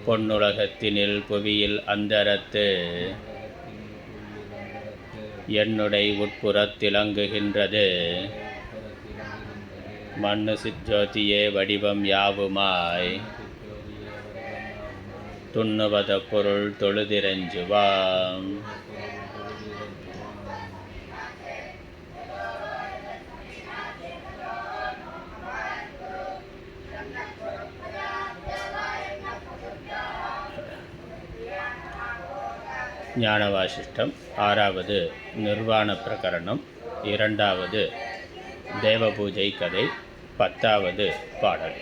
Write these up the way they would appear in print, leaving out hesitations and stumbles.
பொன்னுலகத்தினில் புவியில் அந்தரத்து என்னுடை உட்புறத்திலங்குகின்றது. மண்ணு சிற்றோதியே வடிவம் யாவுமாய் துண்ணுவத பொருள் தொழுதிரஞ்சுவாம். ஞானவாசிஷ்டம் 6வது நிர்வாண பிரகரணம் 2வது தேவபூஜை கதை 10வது பாடல்.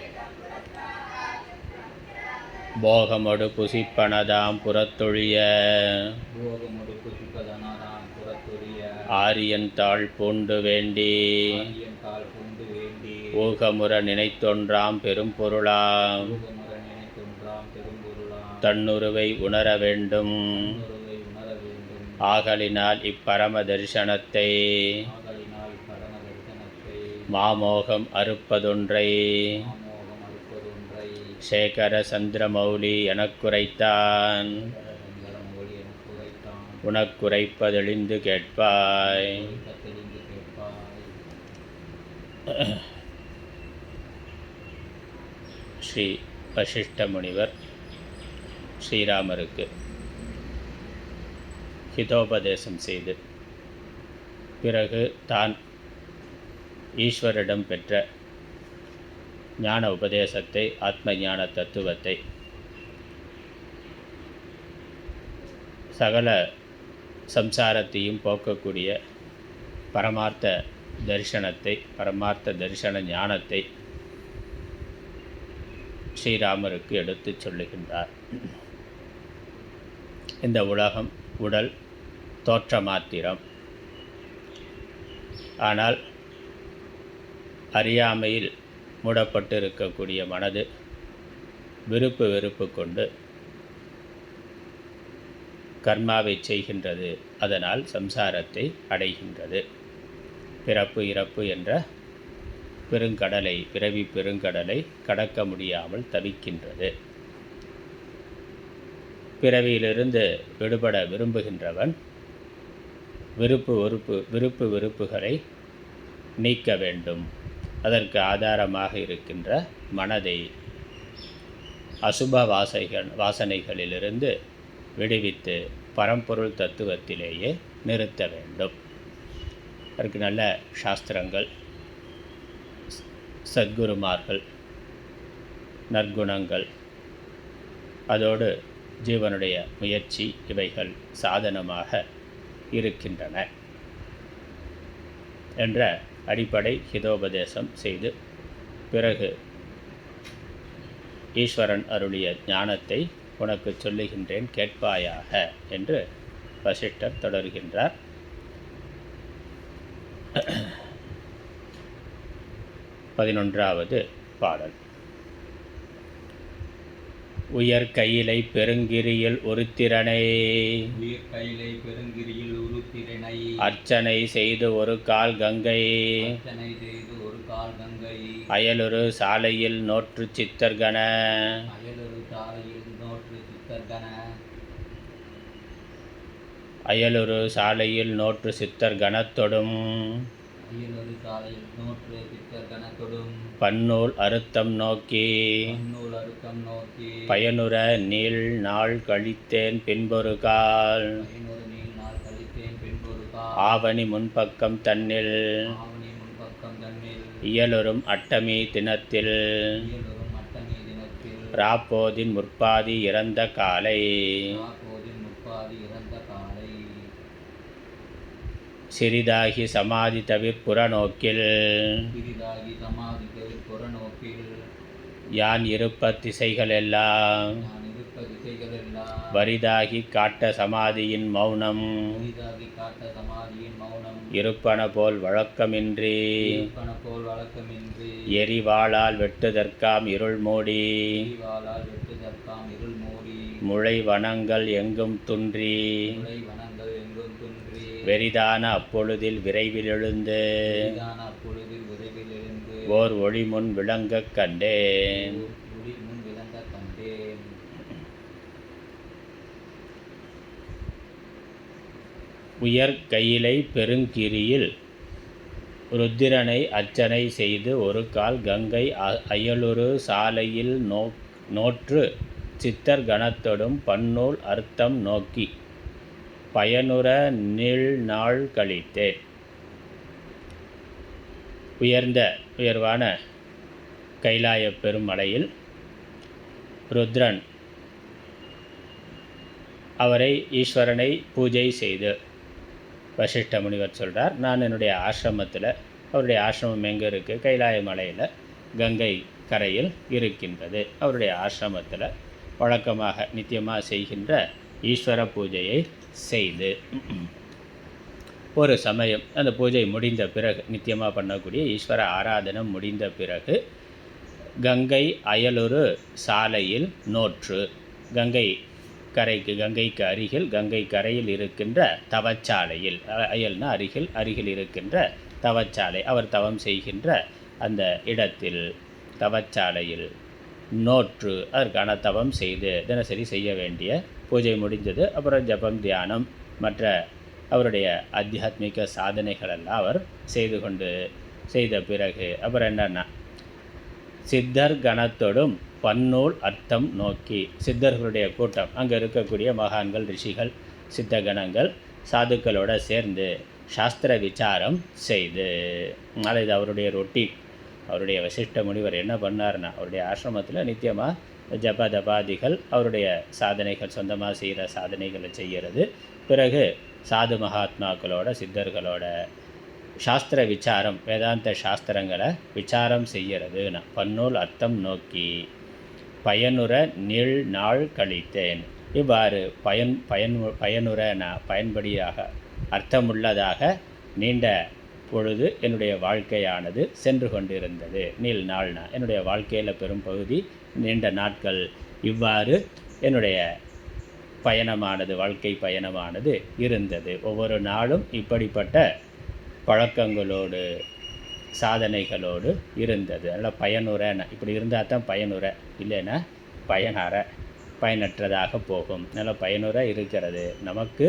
போகமொடு புசிப்பனதாம் புறத்தொழிய ஆரியன் தாழ் பூண்டு வேண்டி ஊகமுற நினைத்தொன்றாம் பெரும் பொருளாம் தன்னுருவை உணர வேண்டும். ஆகலினால் இப்பரம தரிசனத்தை மாமோகம் அறுப்பதொன்றை சேகர சந்திரமௌலி எனக்குரைத்தான். உனக்குரைப்பதெளிந்து கேட்பாய். ஸ்ரீ வசிஷ்ட முனிவர் ஸ்ரீராமருக்கு ஹிதோபதேசம் செய்து பிறகு தான் ஈஸ்வரிடம் பெற்ற ஞான உபதேசத்தை, ஆத்ம ஞான தத்துவத்தை, சகல சம்சாரத்தையும் போக்கக்கூடிய பரமார்த்த தரிசனத்தை, பரமார்த்த தரிசன ஞானத்தை ஸ்ரீராமருக்கு எடுத்து சொல்லுகின்றார். இந்த உலகம் உடல் தோற்றமாத்திரம். ஆனால் அறியாமையில் மூடப்பட்டிருக்கக்கூடிய மனது விருப்பு வெறுப்பு கொண்டு கர்மாவை செய்கின்றது. அதனால் சம்சாரத்தை அடைகின்றது. பிறப்பு இறப்பு என்ற பெருங்கடலை, பிறவி பெருங்கடலை கடக்க முடியாமல் தவிக்கின்றது. பிறவியிலிருந்து விடுபட விரும்புகின்றவன் விருப்பு வெறுப்புகளை நீக்க வேண்டும். அதற்கு ஆதாரமாக இருக்கின்ற மனதை அசுப வாசனைகளிலிருந்து விடுவித்து பரம்பொருள் தத்துவத்திலேயே நிறுத்த வேண்டும். அதற்கு நல்ல சாஸ்திரங்கள், சத்குருமார்கள், நற்குணங்கள், அதோடு ஜீவனுடைய முயற்சி, இவைகள் சாதனமாக இருக்கின்றன என்ற அடிப்படை ஹிதோபதேசம் செய்து பிறகு ஈஸ்வரன் அருளிய ஞானத்தை உனக்கு சொல்லுகின்றேன் கேட்பாயாக என்று வசிஷ்டர் தொடர்கின்றார். 11வது பாடல். உயர் கையிலை பெருங்கிரியில் உருத்திரனை அர்ச்சனை செய்து ஒரு கால் கங்கை அயலுரு சாலையில் நோற்று சித்தர்கன அயலுரு சாலையில் நோற்று சித்தர் கணத்தொடும் பன்னூல் அறுத்தம் நோக்கி பயனுற நீள் நாள் கழித்தேன் பின்பொரு கால் ஆவணி முன்பக்கம் தன்னில் இயலுறும் அட்டமி தினத்தில் ராப்போதின் முற்பாதி இறந்த காலை சிறிதாகி சமாதி தவிர் புறநோக்கில் யான் இருப்ப திசைகளெல்லாம் வரிதாகி காட்ட சமாதியின் மௌனம் இருப்பன போல் வழக்கமின்றி எரிவாளால் வெட்டுதற்காம் இருள் மூடி முளை வனங்கள் எங்கும் துன்றி வெரிதான அப்பொழுதில் விரைவில் எழுந்து ஓர் ஒளி முன் விளங்கக் கண்டேன். உயர் கையிலை பெருங்கிரியில் ருத்திரனை அர்ச்சனை செய்து ஒரு கால் கங்கை அயலுறு சாலையில் நோற்று சித்தர் கணத்தொடும் பன்னூல் அர்த்தம் நோக்கி பயனுற நீள்நாள் கழித்தேன். உயர்வான கைலாய பெருமலையில் ருத்ரன் அவரை ஈஸ்வரனை பூஜை செய்து வசிஷ்ட முனிவர் சொல்கிறார், நான் என்னுடைய ஆசிரமத்தில், அவருடைய ஆசிரமம் எங்கே இருக்குது? கைலாய மலையில் கங்கை கரையில் இருக்கின்றது. அவருடைய ஆசிரமத்தில் வழக்கமாக நித்தியமாக செய்கின்ற ஈஸ்வர பூஜையை செய்து ஒரு சமயம் அந்த பூஜை முடிந்த பிறகு, நித்தியமாக பண்ணக்கூடிய ஈஸ்வர ஆராதனம் முடிந்த பிறகு கங்கை அயலுறு சாலையில் நோற்று, கங்கைக்கு அருகில் கங்கை கரையில் இருக்கின்ற தவச்சாலையில், அயல்னா அருகில் இருக்கின்ற தவச்சாலை, அவர் தவம் செய்கின்ற அந்த இடத்தில் தவச்சாலையில் நோற்று அதற்கான தவம் செய்து தினசரி செய்ய வேண்டிய பூஜை முடிந்தது. அப்புறம் ஜபம், தியானம், மற்ற அவருடைய ஆத்தியாத்மிக சாதனைகளெல்லாம் அவர் செய்த பிறகு அப்புறம் என்னன்னா, சித்தர் கணத்தோடும் பன்னூல் அர்த்தம் நோக்கி, சித்தர்களுடைய கூட்டம், அங்கே இருக்கக்கூடிய மகான்கள், ரிஷிகள், சித்தகணங்கள், சாதுக்களோடு சேர்ந்து சாஸ்திர விசாரம் செய்து, இது அவருடைய ரொட்டீன். அவருடைய வசிஷ்ட முனிவர் என்ன பண்ணார்னா, அவருடைய ஆசிரமத்தில் நித்தியமாக ஜப தபாதிகள், அவருடைய சாதனைகள், சொந்தமாக செய்கிற சாதனைகளை செய்கிறது. பிறகு சாது மகாத்மாக்களோட, சித்தர்களோட சாஸ்திர விசாரம், வேதாந்த சாஸ்திரங்களை விசாரம் செய்கிறதுனா பன்னூல் அர்த்தம் நோக்கி பயனுற நீள்நாள் கழித்தேன். இவ்வாறு பயனுறனா பயன்படியாக அர்த்தமுள்ளதாக நீண்ட பொழுது என்னுடைய வாழ்க்கையானது சென்று கொண்டிருந்தது. நீள்நாள்னா என்னுடைய வாழ்க்கையில் பெரும் பகுதி, நீண்ட நாட்கள் இவ்வாறு என்னுடைய பயணமானது, வாழ்க்கை பயணமானது இருந்தது. ஒவ்வொரு நாளும் இப்படிப்பட்ட பழக்கங்களோடு, சாதனைகளோடு இருந்தது. அதனால் பயனுறனா இப்படி இருந்தால் தான் பயனுற, இல்லைன்னா பயனற்றதாக போகும். அதனால் பயனுற இருக்கிறது நமக்கு,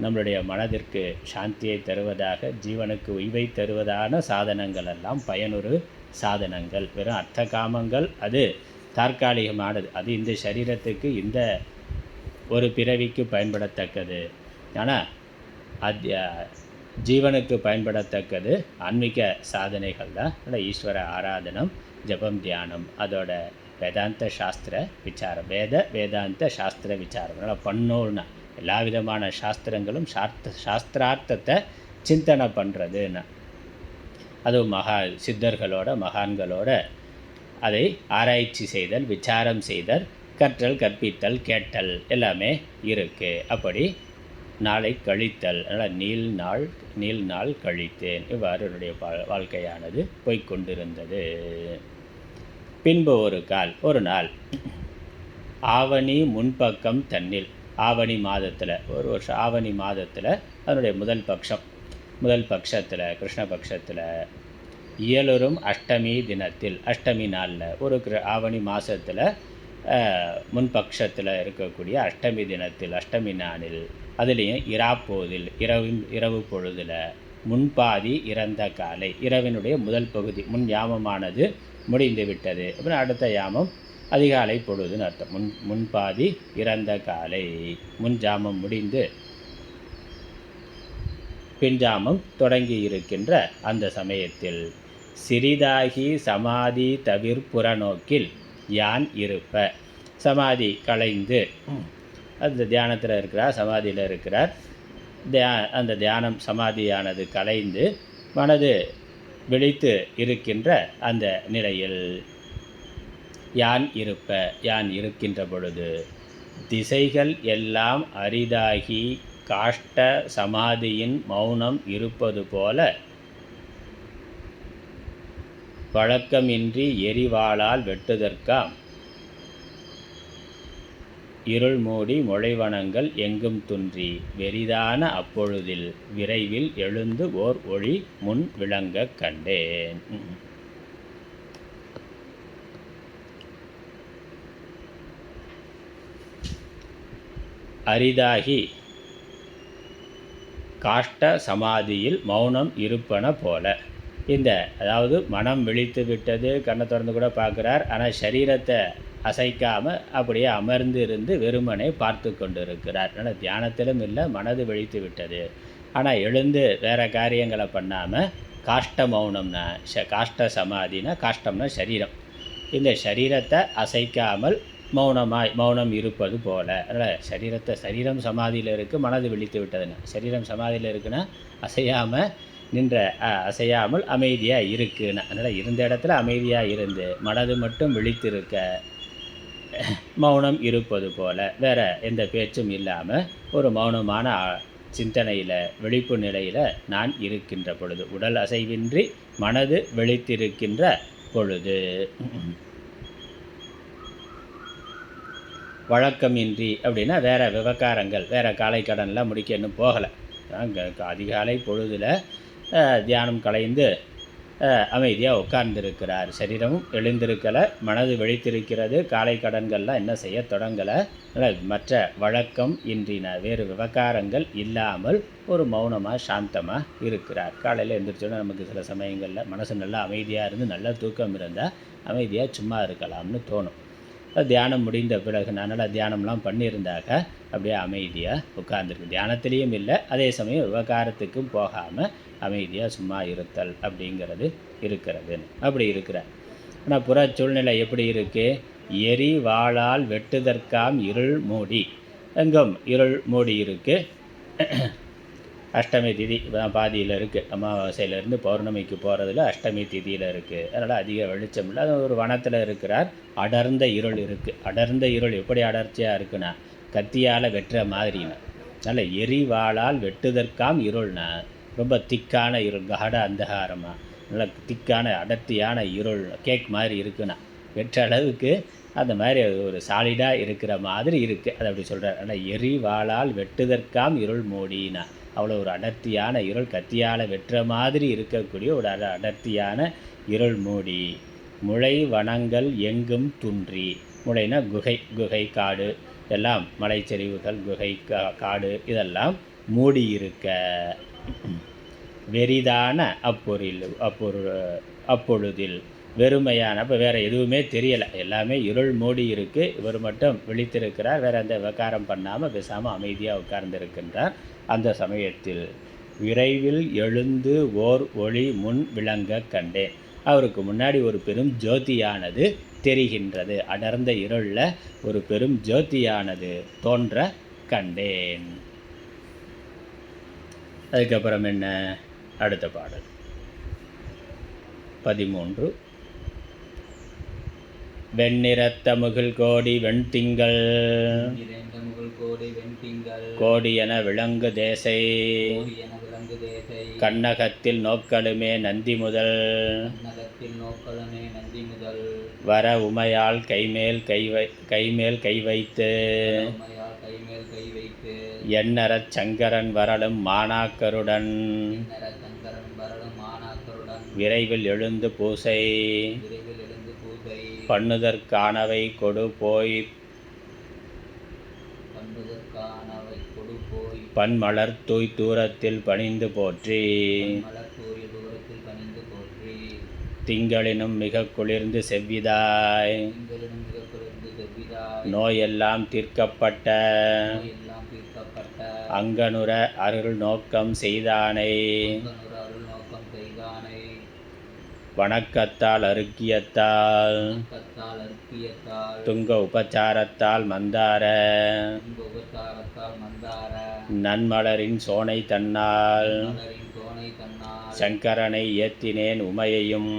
நம்மளுடைய மனதிற்கு சாந்தியை தருவதாக, ஜீவனுக்கு உய்வை தருவதான சாதனங்கள் எல்லாம் பயனுறு சாதனங்கள். வெறும் அர்த்த காமங்கள் அது தற்காலிகமானது, அது இந்த சரீரத்துக்கு, இந்த ஒரு பிறவிக்கு பயன்படத்தக்கது. ஆனால் ஜீவனுக்கு பயன்படத்தக்கது ஆன்மீக சாதனைகள் தான். அதனால் ஈஸ்வர ஆராதனம், ஜபம், தியானம், அதோட வேதாந்த சாஸ்திர விசாரம், வேதாந்த சாஸ்திர விசாரம். அதனால் பன்னூல்னா எல்லா விதமான சாஸ்திரங்களும் சாஸ்திரார்த்தத்தை சிந்தனை பண்ணுறதுன்னா, அதுவும் சித்தர்களோட, மகான்களோட அதை ஆராய்ச்சி செய்தல், விசாரம் செய்தல், கற்றல், கற்பித்தல், கேட்டல் எல்லாமே இருக்குது. அப்படி நாளை கழித்தல். அதனால் நீள்நாள் கழித்தேன். இவ்வாறு என்னுடைய வாழ்க்கையானது போய்கொண்டிருந்தது. பின்பு ஒரு நாள் ஆவணி முன்பக்கம் தன்னில், ஆவணி மாதத்தில், ஒரு வருஷம் ஆவணி மாதத்தில் அதனுடைய முதல் பட்சத்தில், கிருஷ்ணபக்ஷத்தில் இயலுறும் அஷ்டமி தினத்தில், அஷ்டமி நாளில், ஒரு ஆவணி மாதத்தில் முன்பட்சத்தில் இருக்கக்கூடிய அஷ்டமி தினத்தில், அஷ்டமி நாளில், அதுலேயும் இராப்போதில், இரவு பொழுதில், முன்பாதி இறந்த காலை, இரவினுடைய முதல் பகுதி, முன் யாமமானது முடிந்து விட்டது. அப்புறம் அடுத்த யாமம் அதிகாலை பொழுதுன்னு அர்த்தம். முன்பாதி இறந்த காலை, முன் ஜாமம் முடிந்து பின்ஜாமம் தொடங்கி இருக்கின்ற அந்த சமயத்தில் சிறிதாகி சமாதி புறநோக்கில் யான் இருப்ப, சமாதி கலைந்து, அந்த தியானத்தில் இருக்கிறார், சமாதியில் இருக்கிறார். அந்த தியானம் சமாதியானது கலைந்து மனது விழித்து இருக்கின்ற அந்த நிலையில் யான் இருக்கின்ற பொழுது திசைகள் எல்லாம் அரிதாகி காஷ்ட சமாதியின் மௌனம் இருப்பது போல வழக்கமின்றி எரிவாளால் வெட்டுதற்காம் இருள் மூடி முளைவனங்கள் எங்கும் துன்றி வெறிதான அப்பொழுதில் விரைவில் எழுந்து ஓர் ஒளி முன் விளங்க கண்டேன். அரிதாகி காஷ்ட சமாதியில் மௌனம் இருப்பன போல. அதாவது மனம் விழித்து விட்டது, கண்ணை திறந்து கூட பார்க்குறார், ஆனால் சரீரத்தை அசைக்காமல் அப்படியே அமர்ந்து இருந்து வெறுமனை பார்த்து கொண்டு இருக்கிறார். அதனால் தியானத்திலும் இல்லை, மனது விழித்து விட்டது, ஆனால் எழுந்து வேறு காரியங்களை பண்ணாமல் காஷ்ட மௌனம்னா காஷ்ட சமாதினா, காஷ்டம்னா சரீரம், இந்த சரீரத்தை அசைக்காமல் மௌனம் இருப்பது போல. அதனால் சரீரம் சமாதியில் இருக்குது, மனது விழித்து விட்டதுன்னா. சரீரம் சமாதியில் இருக்குன்னா அசையாமல் அமைதியாக இருக்குன்னு. அதனால் இருந்த இடத்துல அமைதியாக இருந்து மனது மட்டும் விழித்திருக்க மௌனம் இருப்பது போல, வேறு எந்த பேச்சும் இல்லாமல் ஒரு மௌனமான சிந்தனையில், விழிப்பு நிலையில் நான் இருக்கின்ற பொழுது, உடல் அசைவின்றி மனது விழித்திருக்கின்ற பொழுது. வழக்கமின்றி அப்படின்னா வேறு விவகாரங்கள், வேறு காலை கடன்லாம் முடிக்க இன்னும் போகலை. அதிகாலை பொழுதில் தியானம் கலைந்து அமைதியாக உட்கார்ந்துருக்கிறார். சரீரமும் எழுந்திருக்கலை, மனது விழித்திருக்கிறது, காலை கடன்கள்லாம் என்ன செய்ய தொடங்கலை. மற்ற வழக்கம் இன்றின வேறு விவகாரங்கள் இல்லாமல் ஒரு மௌனமாக சாந்தமாக இருக்கிறார். காலையில் எழுந்திரிச்சோன்னா நமக்கு சில சமயங்களில் மனசு நல்லா அமைதியாக இருந்து நல்லா தூக்கம் இருந்தால் அமைதியாக சும்மா இருக்கலாம்னு தோணும். தியானம் முடிந்த பிறகு நல்லா தியானம்லாம் பண்ணியிருந்தாக்க அப்படியே அமைதியாக உட்கார்ந்துருக்கு. தியானத்திலையும் இல்லை, அதே சமயம் விவகாரத்துக்கும் போகாமல் அமைதியாக சும்மா இருத்தல் அப்படிங்கிறது இருக்கிறது. அப்படி இருக்கிறார். ஆனால் புற சூழ்நிலை எப்படி இருக்குது? எரி வாளால் வெட்டுதற்காம் இருள் மூடி, எங்கும் இருள் மூடி இருக்குது. அஷ்டமி திதி பாதியில் இருக்குது, அமாவாசையிலேருந்து பௌர்ணமிக்கு போகிறதுல அஷ்டமி திதியில் இருக்குது. அதனால் அதிக வெளிச்சம் இல்லை. அது ஒரு வனத்தில் இருக்கிறார். அடர்ந்த இருள் இருக்குது. அடர்ந்த இருள் எப்படி அடர்ச்சியாக இருக்குன்னா, கத்தியால் வெட்டுற மாதிரினா. அதனால் எரிவாளால் வெட்டுதற்காம் இருள்னா ரொம்ப திக்கான இருள், கட அந்தகாரமாக நல்லா திக்கான அடர்த்தியான இருள், கேக் மாதிரி இருக்குன்னா வெற்ற அளவுக்கு அந்த மாதிரி ஒரு சாலிடாக இருக்கிற மாதிரி இருக்குது. அதை அப்படி சொல்கிறார். ஆனால் எரிவாளால் வெட்டுதற்காம் இருள் மூடினா, அவ்வளோ ஒரு அடர்த்தியான இருள், கத்தியால் வெட்டுற மாதிரி இருக்கக்கூடிய ஒரு அடர்த்தியான இருள் மூடி. முளை வனங்கள் எங்கும் துன்றி, முளைனா குகை காடு எல்லாம், மலைச்சரிவுகள், குகை காடு இதெல்லாம் மூடியிருக்க. வெறிதான அப்பொழுதில் வெறுமையான, அப்போ வேறு எதுவுமே தெரியலை, எல்லாமே இருள் மூடி இருக்குது. இவர் மட்டும் விழித்திருக்கிறார், வேறு எந்த விகாரம் பண்ணாமல் பேசாமல் அமைதியாக உட்கார்ந்திருக்கின்றார். அந்த சமயத்தில் விரைவில் எழுந்து ஓர் ஒளி முன் விளங்க கண்டேன். அவருக்கு முன்னாடி ஒரு பெரும் ஜோதியானது தெரிகின்றது. அடர்ந்த இருளில் ஒரு பெரும் ஜோதியானது தோன்ற கண்டேன். அதுக்கப்புறம் என்ன? அடுத்த பாடல் 13. வெண்ணிறத்த முகில் கோடி வெண்திங்கள் கோடியென விளங்கு தேசை கண்ணகத்தில் நோக்கலுமே நந்தி முதல் வர உமையால் கைமேல் கை வைத்து எண்ணறச் சங்கரன் வரலும் மாணாக்கருடன் விரைவில் எழுந்து பூசை பண்ணுதற்கானவை கொடு போய் பன்மலர் தூய் தூரத்தில் பணிந்து போற்றி திங்களினும் மிக குளிர்ந்து செவ்விதாய் நோயெல்லாம் தீர்க்கப்பட்ட அங்கனுர அருள் நோக்கம் செய்தானை வணக்கத்தால் அருக்கியத்தால் துங்க உபச்சாரத்தால் மந்தார நன்மலரின் சோனை தன்னால் சங்கரனை ஏத்தினேன் உமையையும்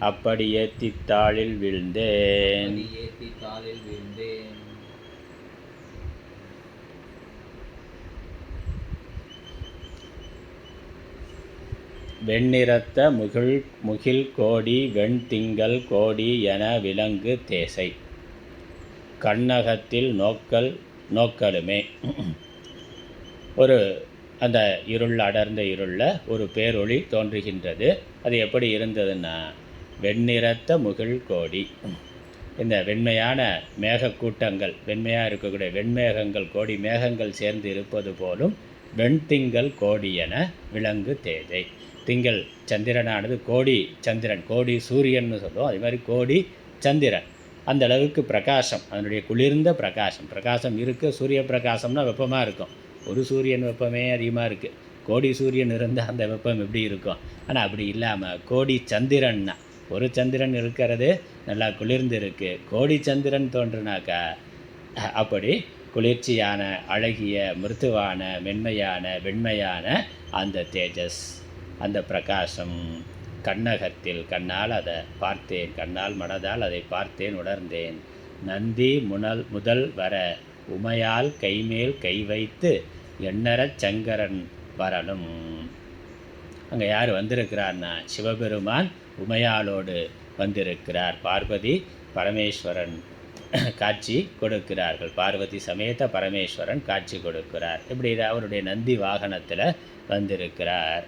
அப்படி ஏத்தித்தாளில் வீழ்ந்தேன். வெண்ணிறத்த முகில் கோடி வெண்திங்கள் கோடி என விளங்கு தேசை கண்ணகத்தில் நோக்கலுமே. அந்த அடர்ந்த இருளில் ஒரு பேரொளி தோன்றுகின்றது. அது எப்படி இருந்ததுன்னா, வெண்ணிறத்த முகில் கோடி, இந்த வெண்மையான மேகக்கூட்டங்கள், வெண்மையாக இருக்கக்கூடிய வெண்மேகங்கள் கோடி மேகங்கள் சேர்ந்து இருப்பது போலும் வெண்திங்கள் கோடியென விளங்கு தேஜை. திங்கள் சந்திரனானது கோடி சந்திரன், கோடி சூரியன்னு சொல்லுவோம், அதே மாதிரி கோடி சந்திரன். அந்த அளவுக்கு பிரகாசம், அதனுடைய குளிர்ந்த பிரகாசம். பிரகாசம் இருக்குது. சூரிய பிரகாசம்னா வெப்பமாக இருக்கும். ஒரு சூரியன் வெப்பமே அதிகமாக இருக்குது. கோடி சூரியன் இருந்தால் அந்த வெப்பம் எப்படி இருக்கும்? ஆனால் அப்படி இல்லாமல் கோடி சந்திரன்னா, ஒரு சந்திரன் இருக்கிறது நல்லா குளிர்ந்து இருக்குது. கோடி சந்திரன் தோன்றுனாக்கா அப்படி குளிர்ச்சியான, அழகிய, மிருதுவான, மென்மையான, வெண்மையான அந்த தேஜஸ், அந்த பிரகாசம் கண்ணகத்தில், கண்ணால் அதை பார்த்தேன், கண்ணால் மனதால் அதை பார்த்தேன், உணர்ந்தேன். நந்தி முதல் வர உமையால் கைமேல் கை வைத்து எண்ணறச் சங்கரன் வரணும். அங்கே யார் வந்திருக்கிறார்னா சிவபெருமான் உமையாலோடு வந்திருக்கிறார். பார்வதி பரமேஸ்வரன் காட்சி கொடுக்கிறார்கள். பார்வதி சமேத பரமேஸ்வரன் காட்சி கொடுக்கிறார். இப்படி அவருடைய நந்தி வாகனத்தில் வந்திருக்கிறார்.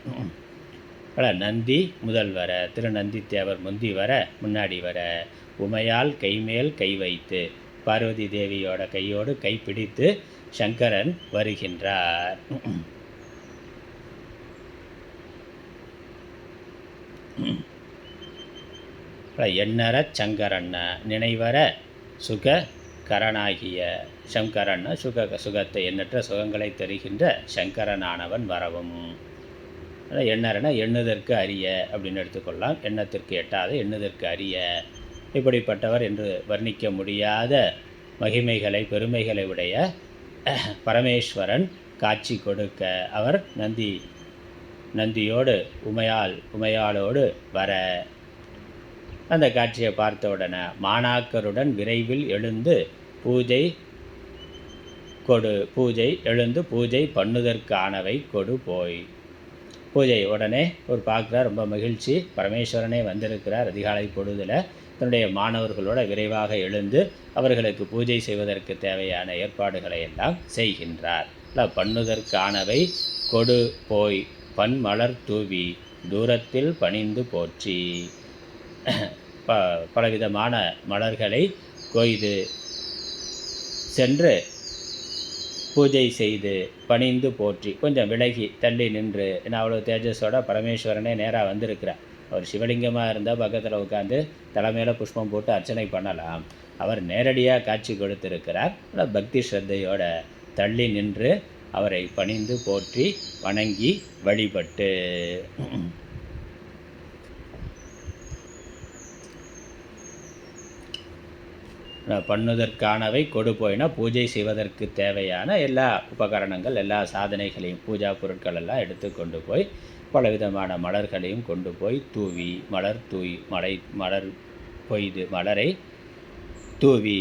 நந்தி முதல் வர, திருநந்தி தேவர் முந்தி வர, முன்னாடி வர, உமையால் கைமேல் கை வைத்து, பார்வதி தேவியோட கையோடு கைப்பிடித்து சங்கரன் வருகின்றார். எண்ணற சங்கரன் நினைவர சுக கரனாகிய சங்கரன், சுகத்தை எண்ணற்ற சுகங்களை தருகின்ற சங்கரனானவன் வரவும். எண்ணறனா எண்ணுதற்கு அரிய அப்படின்னு எடுத்துக்கொள்ளலாம். எண்ணத்திற்கு எட்டாத, எண்ணுதற்கு அரிய, இப்படிப்பட்டவர் என்று வர்ணிக்க முடியாத மகிமைகளை பெருமைகளை உடைய பரமேஸ்வரன் காட்சி கொடுக்க அவர் நந்தியோடு உமையாளோடு வர, அந்த காட்சியை பார்த்த உடனே மாணாக்கருடன் விரைவில் எழுந்து பூஜை பண்ணுதற்கானவை கொடு போய். பூஜை உடனே ஒரு பார்க்குறார், ரொம்ப மகிழ்ச்சி, பரமேஸ்வரனே வந்திருக்கிறார். அதிகாலை பொழுதில் தன்னுடைய மாணவர்களோட விரைவாக எழுந்து அவர்களுக்கு பூஜை செய்வதற்கு தேவையான ஏற்பாடுகளை எல்லாம் செய்கின்றார். பண்ணுதற்கானவை கொடு போய் பன்மலர் தூவி தூரத்தில் பணிந்து போற்றி. பலவிதமான மலர்களை கொய்து சென்று பூஜை செய்து பணிந்து போற்றி, கொஞ்சம் விலகி தள்ளி நின்று, ஏன்னா அவ்வளோ தேஜஸோட பரமேஸ்வரனே நேராக வந்திருக்கிறார். அவர் சிவலிங்கமாக இருந்தால் பக்கத்தில் உட்காந்து தலைமையில் புஷ்பம் போட்டு அர்ச்சனை பண்ணலாம். அவர் நேரடியாக காட்சி கொடுத்திருக்கிறார். பக்தி ஸ்ரத்தையோட தள்ளி நின்று அவரை பணிந்து போற்றி வணங்கி வழிபட்டு பண்ணுவதற்கானவை கொடு போயினா பூஜை செய்வதற்கு தேவையான எல்லா உபகரணங்கள், எல்லா சாதனைகளையும், பூஜா பொருட்கள் எல்லாம் எடுத்து கொண்டு போய் பலவிதமான மலர்களையும் கொண்டு போய் தூவி, மலர் பொய்து மலரை தூவி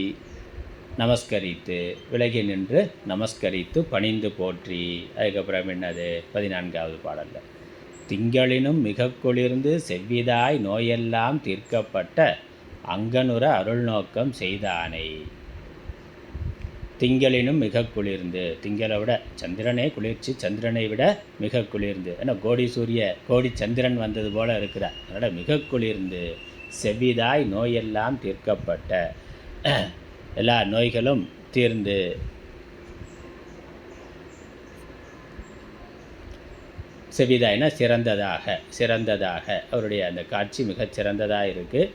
நமஸ்கரித்து, விலகி நின்று நமஸ்கரித்து பணிந்து போற்றி. அதுக்கப்புறம் என்னது 14வது பாடலில், திங்களினும் மிக குளிர்ந்து செவ்விதாய் நோயெல்லாம் தீர்க்கப்பட்ட அங்கனுற அருள் நோக்கம் செய்தானை. திங்களினும் மிக குளிர்ந்து, திங்களை விட சந்திரனே குளிர்ச்சி, சந்திரனை விட மிக குளிர்ந்து, ஏன்னா கோடி சந்திரன் வந்தது போல் இருக்கிறார். அதனால் மிக குளிர்ந்து செவ்விதாய் நோயெல்லாம் தீர்க்கப்பட்ட, எல்லா நோய்களும் தீர்ந்து, செவிதாய்னா சிறந்ததாக அவருடைய அந்த காட்சி மிகச் சிறந்ததாக இருக்குது.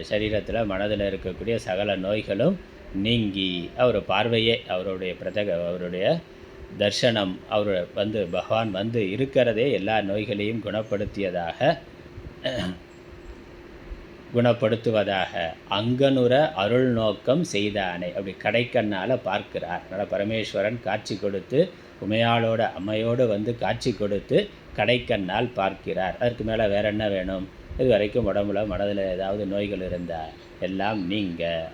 சரீரத்தில் மனதில் இருக்கக்கூடிய சகல நோய்களும் நீங்கி, அவர் பார்வையே, அவருடைய தர்சனம், பகவான் வந்து இருக்கிறதே எல்லா நோய்களையும் குணப்படுத்துவதாக அங்கனுற அருள் நோக்கம் செய்தானே, அப்படி கடைக்கண்ணால் பார்க்கிறார். அதனால் பரமேஸ்வரன் காட்சி கொடுத்து உமையாளோட அம்மையோடு வந்து காட்சி கொடுத்து கடைக்கண்ணால் பார்க்கிறார். அதற்கு மேலே வேற என்ன வேணும்? இது வரைக்கும் உடம்புல மனதில் ஏதாவது நோய்கள் இருந்தால் எல்லாம்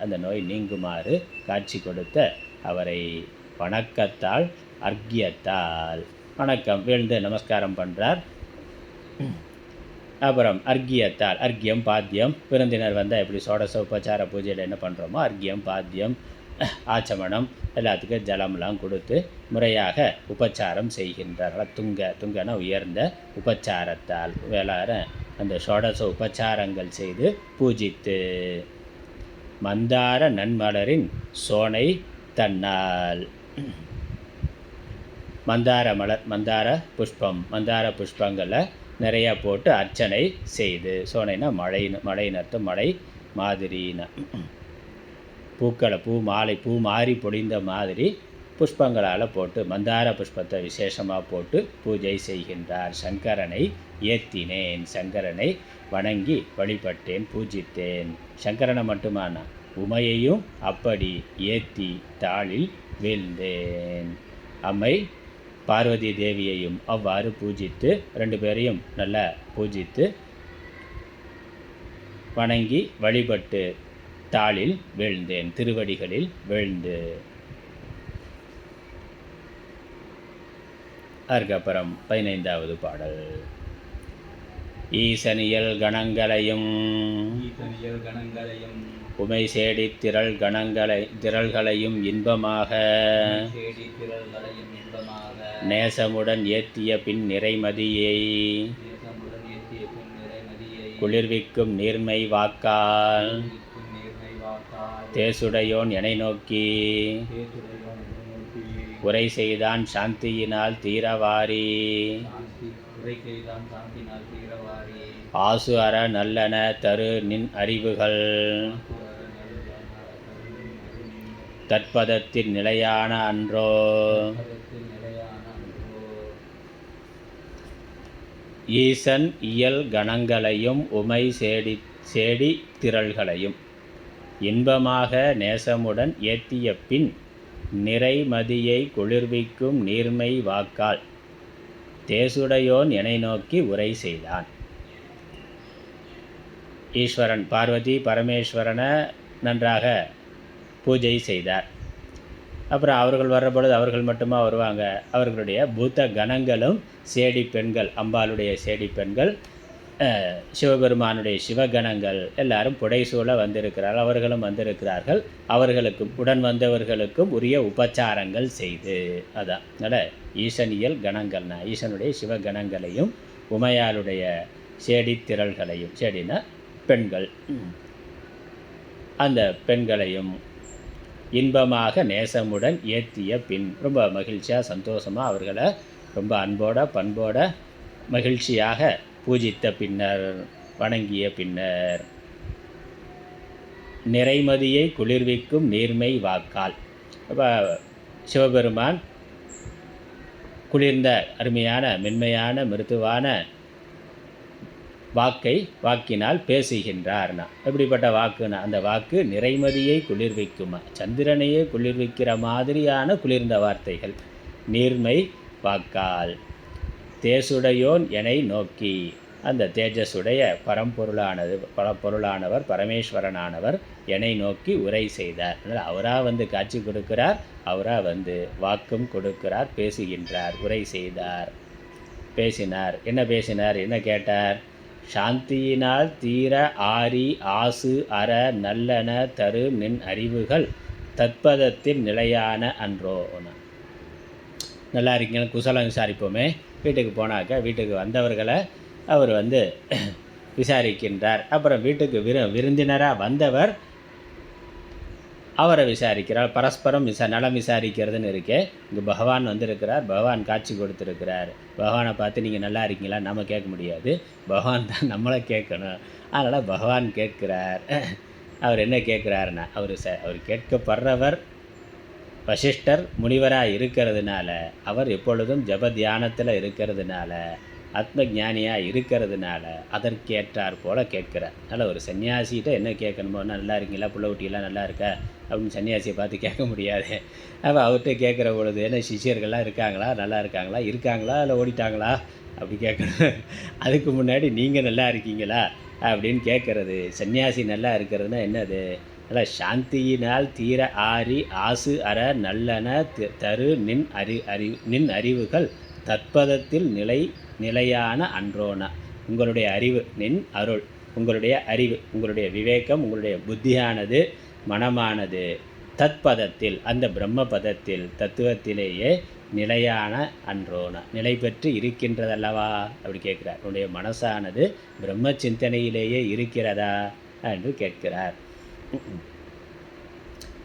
அந்த நோய் நீங்குமாறு காட்சி கொடுத்த அவரை வணக்கத்தால் அர்க்கியத்தால், வணக்கம் வீழ்ந்து நமஸ்காரம் பண்ணுறார். அப்புறம் அர்க்கியத்தால், அர்க்கியம் பாத்தியம், விருந்தினர் வந்தால் எப்படி சோடச உபச்சார பூஜையில் என்ன பண்ணுறோமோ அர்க்கியம் பாத்தியம் ஆச்சமனம் எல்லாத்துக்கும் ஜலம்லாம் கொடுத்து முறையாக உபச்சாரம் செய்கின்றார்கள். துங்கன உயர்ந்த உபச்சாரத்தால் வேளார அந்த ஷோடச உபச்சாரங்கள் செய்து பூஜித்து மந்தார நன்மலரின் சோனை தன்னால். மந்தார மலர், மந்தார புஷ்பம், மந்தார புஷ்பங்களை நிறையா போட்டு அர்ச்சனை செய்து, சோனைனா மழைன்னு அர்த்தம், மழை மாதிரின்னு. பூக்களை பூ மாறி பொழிந்த மாதிரி புஷ்பங்களால் போட்டு மந்தார புஷ்பத்தை விசேஷமாக போட்டு பூஜை செய்கின்றார். சங்கரனை ஏத்தினேன், சங்கரனை வணங்கி வழிபட்டேன், பூஜித்தேன். சங்கரனை மட்டுமான உமையையும் அப்படி ஏத்தி தாளில் வீழ்ந்தேன். அம்மை பார்வதி தேவியையும் அவ்வாறு பூஜித்து, ரெண்டு பேரையும் நல்லா பூஜித்து வணங்கி வழிபட்டு தாளில் வீழ்ந்தேன், திருவடிகளில் வீழ்ந்து. அதுக்கப்புறம் 15வது பாடல். ஈசனியல் கணங்களையும் உமை சேடி திரள்களையும் இன்பமாக நேசமுடன் ஏத்திய பின் நிறைமதியை குளிர்விக்கும் நீர்மை வாக்கால் தேசுடையோன் எனை நோக்கி உரை செய்தான் சாந்தியினால் தீரவாரி. ஆசு அற நல்லன தரு நின் அறிவுகள் தற்பதத்தின் நிலையான அன்றோ. ஈசன் இயல் கணங்களையும் உமை சேடி திரள்களையும் இன்பமாக நேசமுடன் ஏத்திய பின் நிறைமதியை குளிர்விக்கும் நீர்மை வாக்கால் தேசுடையோன் எனை நோக்கி உரை செய்தான். ஈஸ்வரன் பார்வதி பரமேஸ்வரனை நன்றாக பூஜை செய்தார். அப்புறம் அவர்கள் வர்ற பொழுது அவர்கள் மட்டுமா வருவாங்க, அவர்களுடைய பூத்த கணங்களும் சேடி பெண்கள், அம்பாளுடைய சேடி பெண்கள், சிவபெருமானுடைய சிவகணங்கள் எல்லாரும் புடைசூழ வந்திருக்கிறார்கள். அவர்களும் வந்திருக்கிறார்கள். அவர்களுக்கும் உடன் வந்தவர்களுக்கும் உரிய உபச்சாரங்கள் செய்து. அதான் அதனால் ஈசனியல் கணங்கள்னா ஈசனுடைய சிவகணங்களையும் உமையாளுடைய சேடி திரள்களையும், சேடினா பெண்கள், அந்த பெண்களையும் இன்பமாக நேசமுடன் ஏத்திய பின், ரொம்ப மகிழ்ச்சியாக சந்தோஷமாக அவர்களை ரொம்ப அன்போட பண்போட மகிழ்ச்சியாக பூஜித்த பின்னர், வணங்கிய பின்னர் நிறைமதியை குளிர்விக்கும் நீர்மை வாக்கால். அப்போ சிவபெருமான் குளிர்ந்த அருமையான மென்மையான மிருதுவான வாக்கினால் பேசுகின்றார்னா. எப்படிப்பட்ட வாக்குனா, அந்த வாக்கு நிறைமதியை குளிர்விக்குமா, சந்திரனையே குளிர்விக்கிற மாதிரியான குளிர்ந்த வார்த்தைகள். நீர்மை வாக்கால் தேசுடையோன் எனை நோக்கி, அந்த தேஜஸுடைய பரம்பொருளானவர் பரமேஸ்வரனானவர் எனை நோக்கி உரை செய்தார். அதனால் அவராக வந்து காட்சி கொடுக்கிறார், அவராக வந்து வாக்கும் கொடுக்கிறார், பேசுகின்றார், உரை செய்தார், பேசினார். என்ன பேசினார், என்ன கேட்டார்? சாந்தியினால் தீர ஆரி ஆசு அற நல்லன தரு நின் அறிவுகள் தத்பதத்தின் நிலையான அன்றோ. நல்லா இருக்கீங்கன்னு குசலம் விசாரிப்போமே. வீட்டுக்கு போனாக்க வீட்டுக்கு வந்தவர்களை அவர் வந்து விசாரிக்கின்றார். அப்புறம் வீட்டுக்கு விருந்தினராக வந்தவர் அவரை விசாரிக்கிறார். பரஸ்பரம் நலம் விசாரிக்கிறதுன்னு இருக்கே. இங்கே பகவான் வந்திருக்கிறார், பகவான் காட்சி கொடுத்துருக்கிறார். பகவானை பார்த்து நீங்கள் நல்லா இருக்கீங்களா நம்ம கேட்க முடியாது, பகவான் தான் நம்மளை கேட்கணும். அதனால் பகவான் கேட்கிறார். அவர் என்ன கேட்குறாருன்னா, அவர் கேட்கப்படுறவர் வசிஷ்டர் முனிவராக இருக்கிறதுனால, அவர் எப்பொழுதும் ஜப தியானத்தில் இருக்கிறதுனால, ஆத்ம ஞானியாக இருக்கிறதுனால அதற்கேற்றார் போல் கேட்குறார். அதனால் ஒரு சன்னியாசிகிட்ட என்ன கேட்கணுமோ, நல்லா இருக்கீங்களா, புள்ள குட்டியெல்லாம் நல்லா இருக்கா அப்படின்னு சன்னியாசியை பார்த்து கேட்க முடியாது. அப்போ அவர்கிட்ட கேட்குற பொழுது, என்ன சிஷியர்கள்லாம் இருக்காங்களா, நல்லா இருக்காங்களா இல்லை ஓடிட்டாங்களா அப்படி கேட்கணும். அதுக்கு முன்னாடி நீங்கள் நல்லா இருக்கீங்களா அப்படின்னு கேட்குறது. சன்னியாசி நல்லா இருக்கிறதுனா என்னது? நல்லா சாந்தியினால் தீர ஆரி ஆசு அற நல்லன தரு நின் அறிவுகள் தற்பதத்தில் நிலையான அன்றோனா. உங்களுடைய அறிவு, நின் அருள், உங்களுடைய அறிவு, உங்களுடைய விவேகம், உங்களுடைய புத்தியானது, மனமானது தத்பதத்தில், அந்த பிரம்ம பதத்தில், தத்துவத்திலேயே நிலையான அன்றோனா, நிலை பெற்று இருக்கின்றதல்லவா அப்படி கேட்குறார். உன்னுடைய மனசானது பிரம்ம சிந்தனையிலேயே இருக்கிறதா என்று கேட்கிறார்.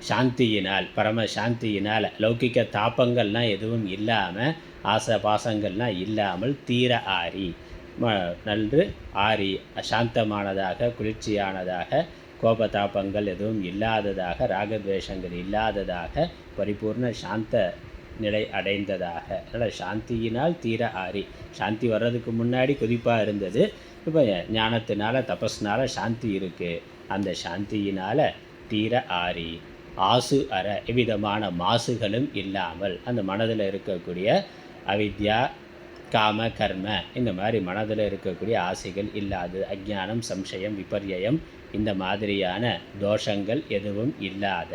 சாந்தியினால், பரம சாந்தியினால், லௌகிக்க தாபங்கள்லாம் எதுவும் இல்லாமல், ஆசை பாசங்கள்லாம் இல்லாமல் தீர ஆறி, நன்று ஆறி சாந்தமானதாக, குளிர்ச்சியானதாக, கோபதாபங்கள் எதுவும் இல்லாததாக, ராகத்வேஷங்கள் இல்லாததாக, பரிபூர்ண சாந்த நிலை அடைந்ததாக. அதனால் சாந்தியினால் தீர ஆறி, சாந்தி வர்றதுக்கு முன்னாடி கொதிப்பாக இருந்தது, இப்போ ஞானத்தினால தபஸ்னால சாந்தி இருக்குது. அந்த சாந்தியினால் தீர ஆறி, ஆசு அற, எவ்விதமான மாசுகளும் இல்லாமல், அந்த மனதில் இருக்கக்கூடிய அவித்யா, காம, கர்ம, இந்த மாதிரி மனதில் இருக்கக்கூடிய ஆசைகள் இல்லாது, அஜ்ஞானம், சம்சயம், விபர்யம், இந்த மாதிரியான தோஷங்கள் எதுவும் இல்லாத,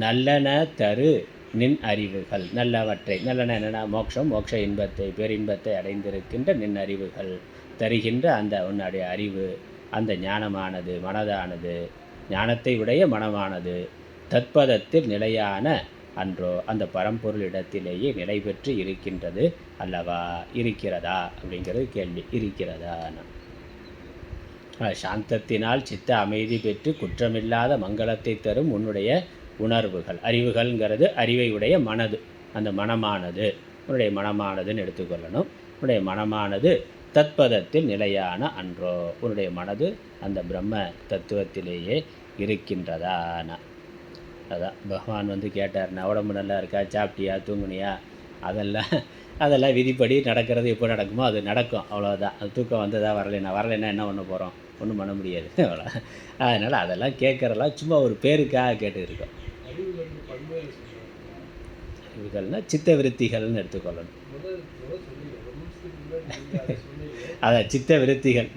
நல்லன தரு நின் அறிவுகள், நல்லவற்றை, நல்லன என்னென்னா மோட்சம், மோட்ச இன்பத்தை, பேரின்பத்தை அடைந்திருக்கின்ற நின் அறிவுகள் தருகின்ற அந்த உன்னுடைய அறிவு, அந்த ஞானமானது, மனதானது, ஞானத்தை உடைய மனமானது தத்பதத்தில் நிலையான அன்றோ, அந்த பரம்பொருளிடத்திலேயே நிலை பெற்று இருக்கின்றது அல்லவா, இருக்கிறதா அப்படிங்கிறது கேள்வி. இருக்கிறதா? சாந்தத்தினால் சித்த அமைதி பெற்று குற்றமில்லாத மங்களத்தை தரும் உன்னுடைய உணர்வுகள், அறிவுகள்ங்கிறது அறிவை உடைய மனது, அந்த மனமானது, உன்னுடைய மனமானதுன்னு எடுத்துக்கொள்ளணும். உன்னுடைய மனமானது தத்பதத்தில் நிலையான அன்றோ, உன்னுடைய மனது அந்த பிரம்ம தத்துவத்திலேயே இருக்கின்றதான. அதான் பகவான் கேட்டார், உடம்பு நல்லா இருக்கா, சாப்பிட்டியா, தூங்குனியா, அதெல்லாம் விதிப்படி நடக்கிறது. எப்போ நடக்குமோ அது நடக்கும், அவ்வளோதான். அது தூக்கம் வந்ததா, வரலைன்னா என்ன பண்ண போகிறோம், ஒன்றும் பண்ண முடியாது, அவ்வளோ. அதனால் அதெல்லாம் கேட்குறலாம் சும்மா ஒரு பேருக்காக கேட்டுருக்கோம். அறிவுகள்னால் சித்த விருத்திகள்னு எடுத்துக்கொள்ளணும். அதான் சித்த விருத்திகள்,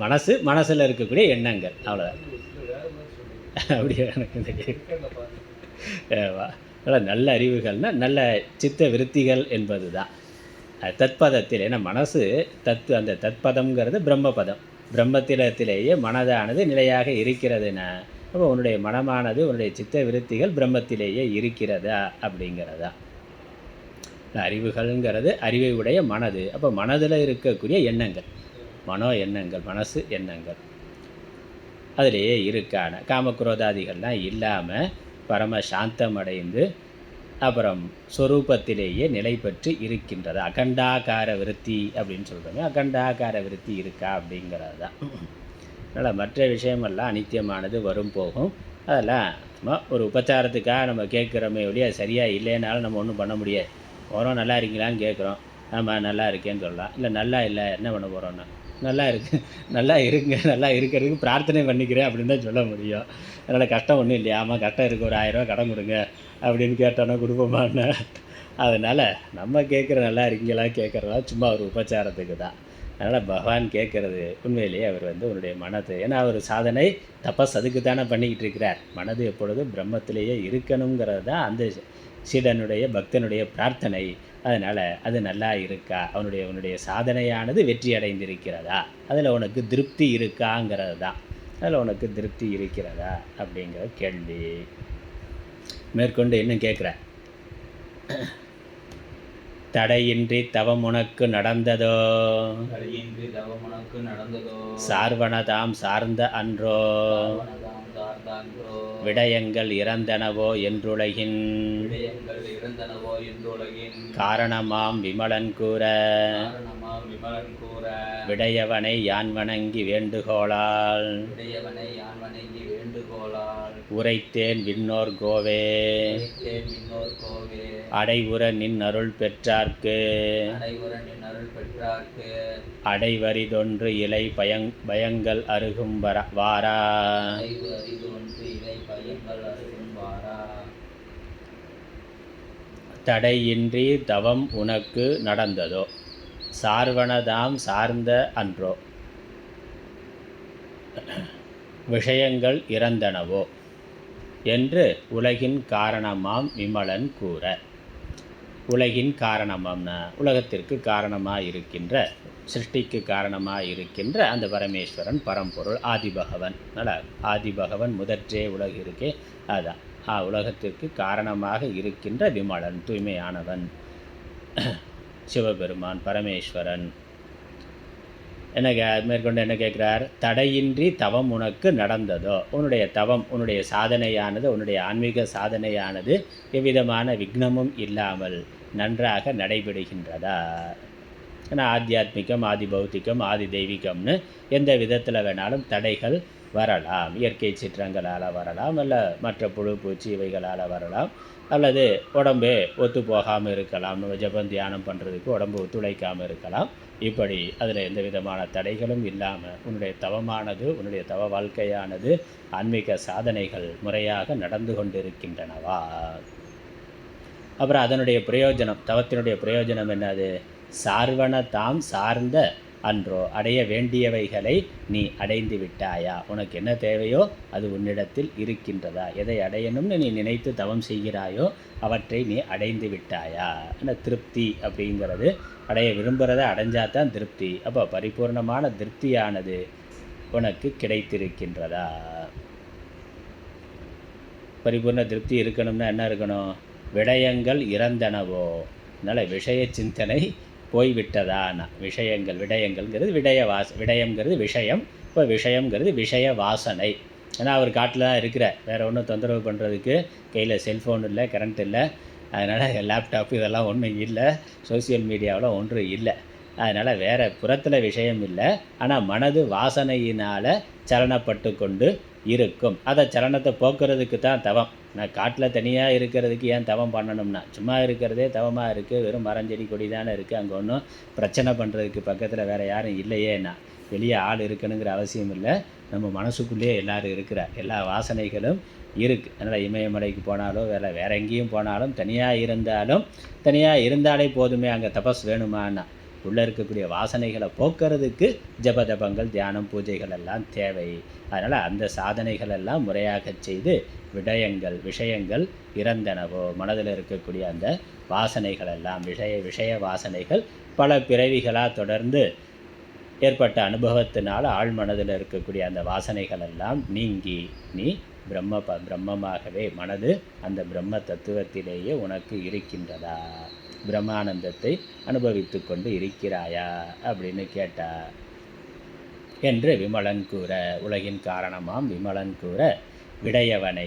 மனசில் இருக்கக்கூடிய எண்ணங்கள், அவ்வளோதான். அப்படியே எனக்கு நல்ல அறிவுகள்னால் நல்ல சித்த விருத்திகள் என்பது தான் தத்பதத்தில். ஏன்னா மனசு அந்த தத்பதம்ங்கிறது பிரம்மபதம், பிரம்மத்திலேயே மனதானது நிலையாக இருக்கிறதுனா, அப்போ உன்னுடைய மனமானது, உன்னுடைய சித்த விருத்திகள் பிரம்மத்திலேயே இருக்கிறதா அப்படிங்கிறதா. அறிவுகள்ங்கிறது அறிவை உடைய மனது. அப்போ மனதில் இருக்கக்கூடிய எண்ணங்கள், மனோ எண்ணங்கள், மனசு எண்ணங்கள் அதிலேயே இருக்கான, காமக்ரோதாதிகள்லாம் இல்லாமல் பரம சாந்தம் அடைந்து அப்புறம் ஸ்வரூபத்திலேயே நிலை பெற்று இருக்கின்றது. அகண்டாகார விருத்தி அப்படின்னு சொல்கிறோமே, அகண்டாகார விருத்தி இருக்கா அப்படிங்கிறது தான். அதனால் மற்ற விஷயமெல்லாம் அனித்தியமானது, வரும் போகும். அதெல்லாம் சும்மா ஒரு உபச்சாரத்துக்காக நம்ம கேட்குறோமே ஒழிய, சரியாக இல்லைனாலும் நம்ம ஒன்றும் பண்ண முடியாது. போகிறோம், நல்லா இருக்கீங்களான்னு கேட்குறோம், ஆமாம் நல்லா இருக்கேன்னு சொல்லலாம். இல்லை நல்லா இல்லை என்ன பண்ண போகிறோன்னா, நல்லா இருக்கு, நல்லா இருங்க, நல்லா இருக்கிறதுக்கு பிரார்த்தனை பண்ணிக்கிறேன் அப்படின்னு தான் சொல்ல முடியும். அதனால் கஷ்டம் ஒன்றும் இல்லையா, ஆமாம் கஷ்டம் இருக்குது, ஒரு 1000 ரூபா கடன் கொடுங்க அப்படின்னு கேட்டோன்னா கொடுப்போமான்னு. அதனால் நம்ம கேட்குற நல்லா இருக்கீங்களா கேட்குறதா சும்மா ஒரு உபச்சாரத்துக்கு தான். அதனால் பகவான் கேட்குறது உண்மையிலேயே அவர் உன்னுடைய மனது, ஏன்னா அவர் சாதனை தபஸ் அதுக்கு தானே பண்ணிக்கிட்டு இருக்கிறார். மனது எப்பொழுதும் பிரம்மத்திலேயே இருக்கணுங்கிறது தான் அந்த சீடனுடைய பக்தனுடைய பிரார்த்தனை. அதனால் அது நல்லா இருக்கா, உன்னுடைய சாதனையானது வெற்றி அடைந்திருக்கிறதா, அதில் உனக்கு திருப்தி இருக்காங்கிறது தான். அதில் உனக்கு திருப்தி இருக்கிறதா அப்படிங்கிற கேள்வி. மேற்கொண்டு இன்னும் கேட்குற, தடையின்றி தவம் உனக்கு நடந்ததோ, தடையின்றி தவம் உனக்கு நடந்ததோ, சார்வனதாம் சார்ந்த அன்றோ, விடயங்கள் இறந்தனவோ என்றுலகின், விடயங்கள் இறந்தனவோ என்றுலகின், காரணமாம் விமலன் கூற, காரணமாம் விமலன் கூற, விடையவனை யான் வணங்கி வேண்டுகோளால், விடையவனை யான் வணங்கி வேண்டுகோளால், உரைத்தேன் விண்ணோர் கோவே, உரைத்தேன் விண்ணோர் கோவே, அடைவுற நின் அருள் பெற்றார்க்கு, அடைவுற நின் அருள் பெற்றார்க்கு, அடைவரிதொன்று இலை பயங்கள் அருகும் வாரா, அடைவரிதொன்று இலை பயங்கள் அருகும் வாரா, தடையின்றி தவம் உனக்கு நடந்ததோ, சார்வனதாம் சார்ந்த அன்றோ, விஷயங்கள் இறந்தனவோ என்று உலகின் காரணமாம் விமலன் கூற. உலகின் காரணமாம்னா உலகத்திற்கு காரணமாக இருக்கின்ற, சிருஷ்டிக்கு காரணமாக இருக்கின்ற அந்த பரமேஸ்வரன், பரம்பொருள், ஆதிபகவன். அதனால் ஆதிபகவன் முதற்றே உலகு இருக்கே, அதுதான் உலகத்திற்கு காரணமாக இருக்கின்ற விமலன், தூய்மையானவன் சிவபெருமான், பரமேஸ்வரன். மேற்கொண்டு என்ன கேட்குறார்? தடையின்றி தவம் உனக்கு நடந்ததோ? உன்னுடைய தவம், உன்னுடைய சாதனையானது, உன்னுடைய ஆன்மீக சாதனையானது எவ்விதமான விக்னமும் இல்லாமல் நன்றாக நடைபெறுகின்றதா? ஏன்னா ஆத்தியாத்மிகம், ஆதி பௌத்திகம், ஆதி தெய்வீகம்னு எந்த விதத்தில் வேணாலும் தடைகள் வரலாம். இயற்கை சீற்றங்களால் வரலாம், அல்ல மற்ற புழு பூச்சி இவைகளால் வரலாம், அல்லது உடம்பே ஒத்து போகாமல் இருக்கலாம். நம்ம ஜபம் தியானம் பண்ணுறதுக்கு உடம்பு ஒத்துழைக்காமல் இருக்கலாம். இப்படி அதில் எந்த விதமான தடைகளும் இல்லாமல் உன்னுடைய தவமானது, உன்னுடைய தவ வாழ்க்கையானது, ஆன்மீக சாதனைகள் முறையாக நடந்து கொண்டிருக்கின்றனவா? அப்புறம் அதனுடைய பிரயோஜனம், தவத்தினுடைய பிரயோஜனம் என்னது? சார்வன தாம் சார்ந்த அன்றோ அடைய வேண்டியவைகளை நீ அடைந்து விட்டாயா? உனக்கு என்ன தேவையோ அது உன்னிடத்தில் இருக்கின்றதா? எதை அடையணும்னு நீ நினைத்து தவம் செய்கிறாயோ அவற்றை நீ அடைந்து விட்டாயா? என்ன திருப்தி அப்படிங்கிறது, அடைய விரும்புகிறத அடைஞ்சாதான் திருப்தி. அப்போ பரிபூர்ணமான திருப்தியானது உனக்கு கிடைத்திருக்கின்றதா? பரிபூர்ண திருப்தி இருக்கணும்னா என்ன இருக்கணும்? விடயங்கள் இறந்தனவோ. அதனால் விஷய சிந்தனை போய்விட்டதானா? விடயங்கள்ங்கிறது விடயம்ங்கிறது விஷயம். இப்போ விஷயம்ங்கிறது விஷய வாசனை. ஏன்னா அவர் காட்டில் தான் இருக்கிறார், வேறு ஒன்றும் தொந்தரவு பண்ணுறதுக்கு கையில் செல்ஃபோன் இல்லை, கரண்ட் இல்லை, அதனால் லேப்டாப்பு இதெல்லாம் ஒன்றும் இல்லை, சோசியல் மீடியாவில் ஒன்றும் இல்லை. அதனால் வேறு புறத்தில் விஷயம் இல்லை. ஆனால் மனது வாசனையினால் சலனப்பட்டு கொண்டு இருக்கும். அதை சலனத்தை போக்குறதுக்கு தான் தவம். நான் காட்டில் தனியாக இருக்கிறதுக்கு ஏன் தவம் பண்ணணும்னா, சும்மா இருக்கிறதே தவமாக இருக்குது, வெறும் மரஞ்செடி கொடி தானே இருக்குது, அங்கே ஒன்றும் பிரச்சனை பண்ணுறதுக்கு பக்கத்தில் வேறு யாரும் இல்லையேண்ணா. வெளியே ஆள் இருக்கணுங்கிற அவசியம் இல்லை, நம்ம மனசுக்குள்ளேயே எல்லோரும் இருக்கிறார், எல்லா வாசனைகளும் இருக்குது. அதனால் இமயமலைக்கு போனாலும் வேறு எங்கேயும் போனாலும் தனியாக இருந்தாலே போதுமே, அங்கே தபஸ் வேணுமான்னா. உள்ளே இருக்கக்கூடிய வாசனைகளை போக்குறதுக்கு ஜபதபங்கள், தியானம், பூஜைகள் எல்லாம் தேவை. அதனால் அந்த சாதனைகள் எல்லாம் முறையாக செய்து விஷயங்கள் இறந்தனவோ, மனதில் இருக்கக்கூடிய அந்த வாசனைகள் எல்லாம் விஷய வாசனைகள் பல பிறவிகளாக தொடர்ந்து ஏற்பட்ட அனுபவத்தினால் ஆழ் மனதில் இருக்கக்கூடிய அந்த வாசனைகள் எல்லாம் நீங்கி நீ பிரம்மமாகவே, மனது அந்த பிரம்ம தத்துவத்திலேயே உனக்கு இருக்கின்றதா? பிரம்மானந்தத்தை அனுபவித்து கொண்டு இருக்கிறாயா அப்படின்னு கேட்டா என்று விமலன் கூற, உலகின் காரணமாம் விமலன் கூற, விடையவன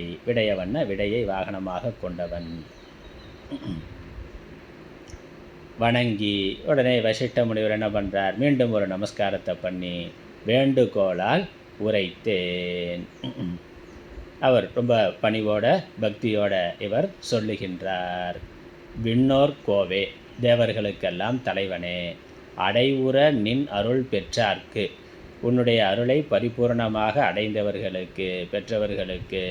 விடையை வாகனமாக கொண்டவன் வணங்கி உடனே வசிஷ்ட முனிவர் என்ன பண்ணுறார்? மீண்டும் ஒரு நமஸ்காரத்தை பண்ணி வேண்டுகோளால் உரைத்தேன். அவர் ரொம்ப பணிவோட பக்தியோட இவர் சொல்லுகின்றார். விண்ணோர் கோவே, தேவர்களுக்கெல்லாம் தலைவனே, அடைவுற நின் அருள் பெற்றார்க்கு, உன்னுடைய அருளை பரிபூர்ணமாக அடைந்தவர்களுக்கு, பெற்றவர்களுக்கு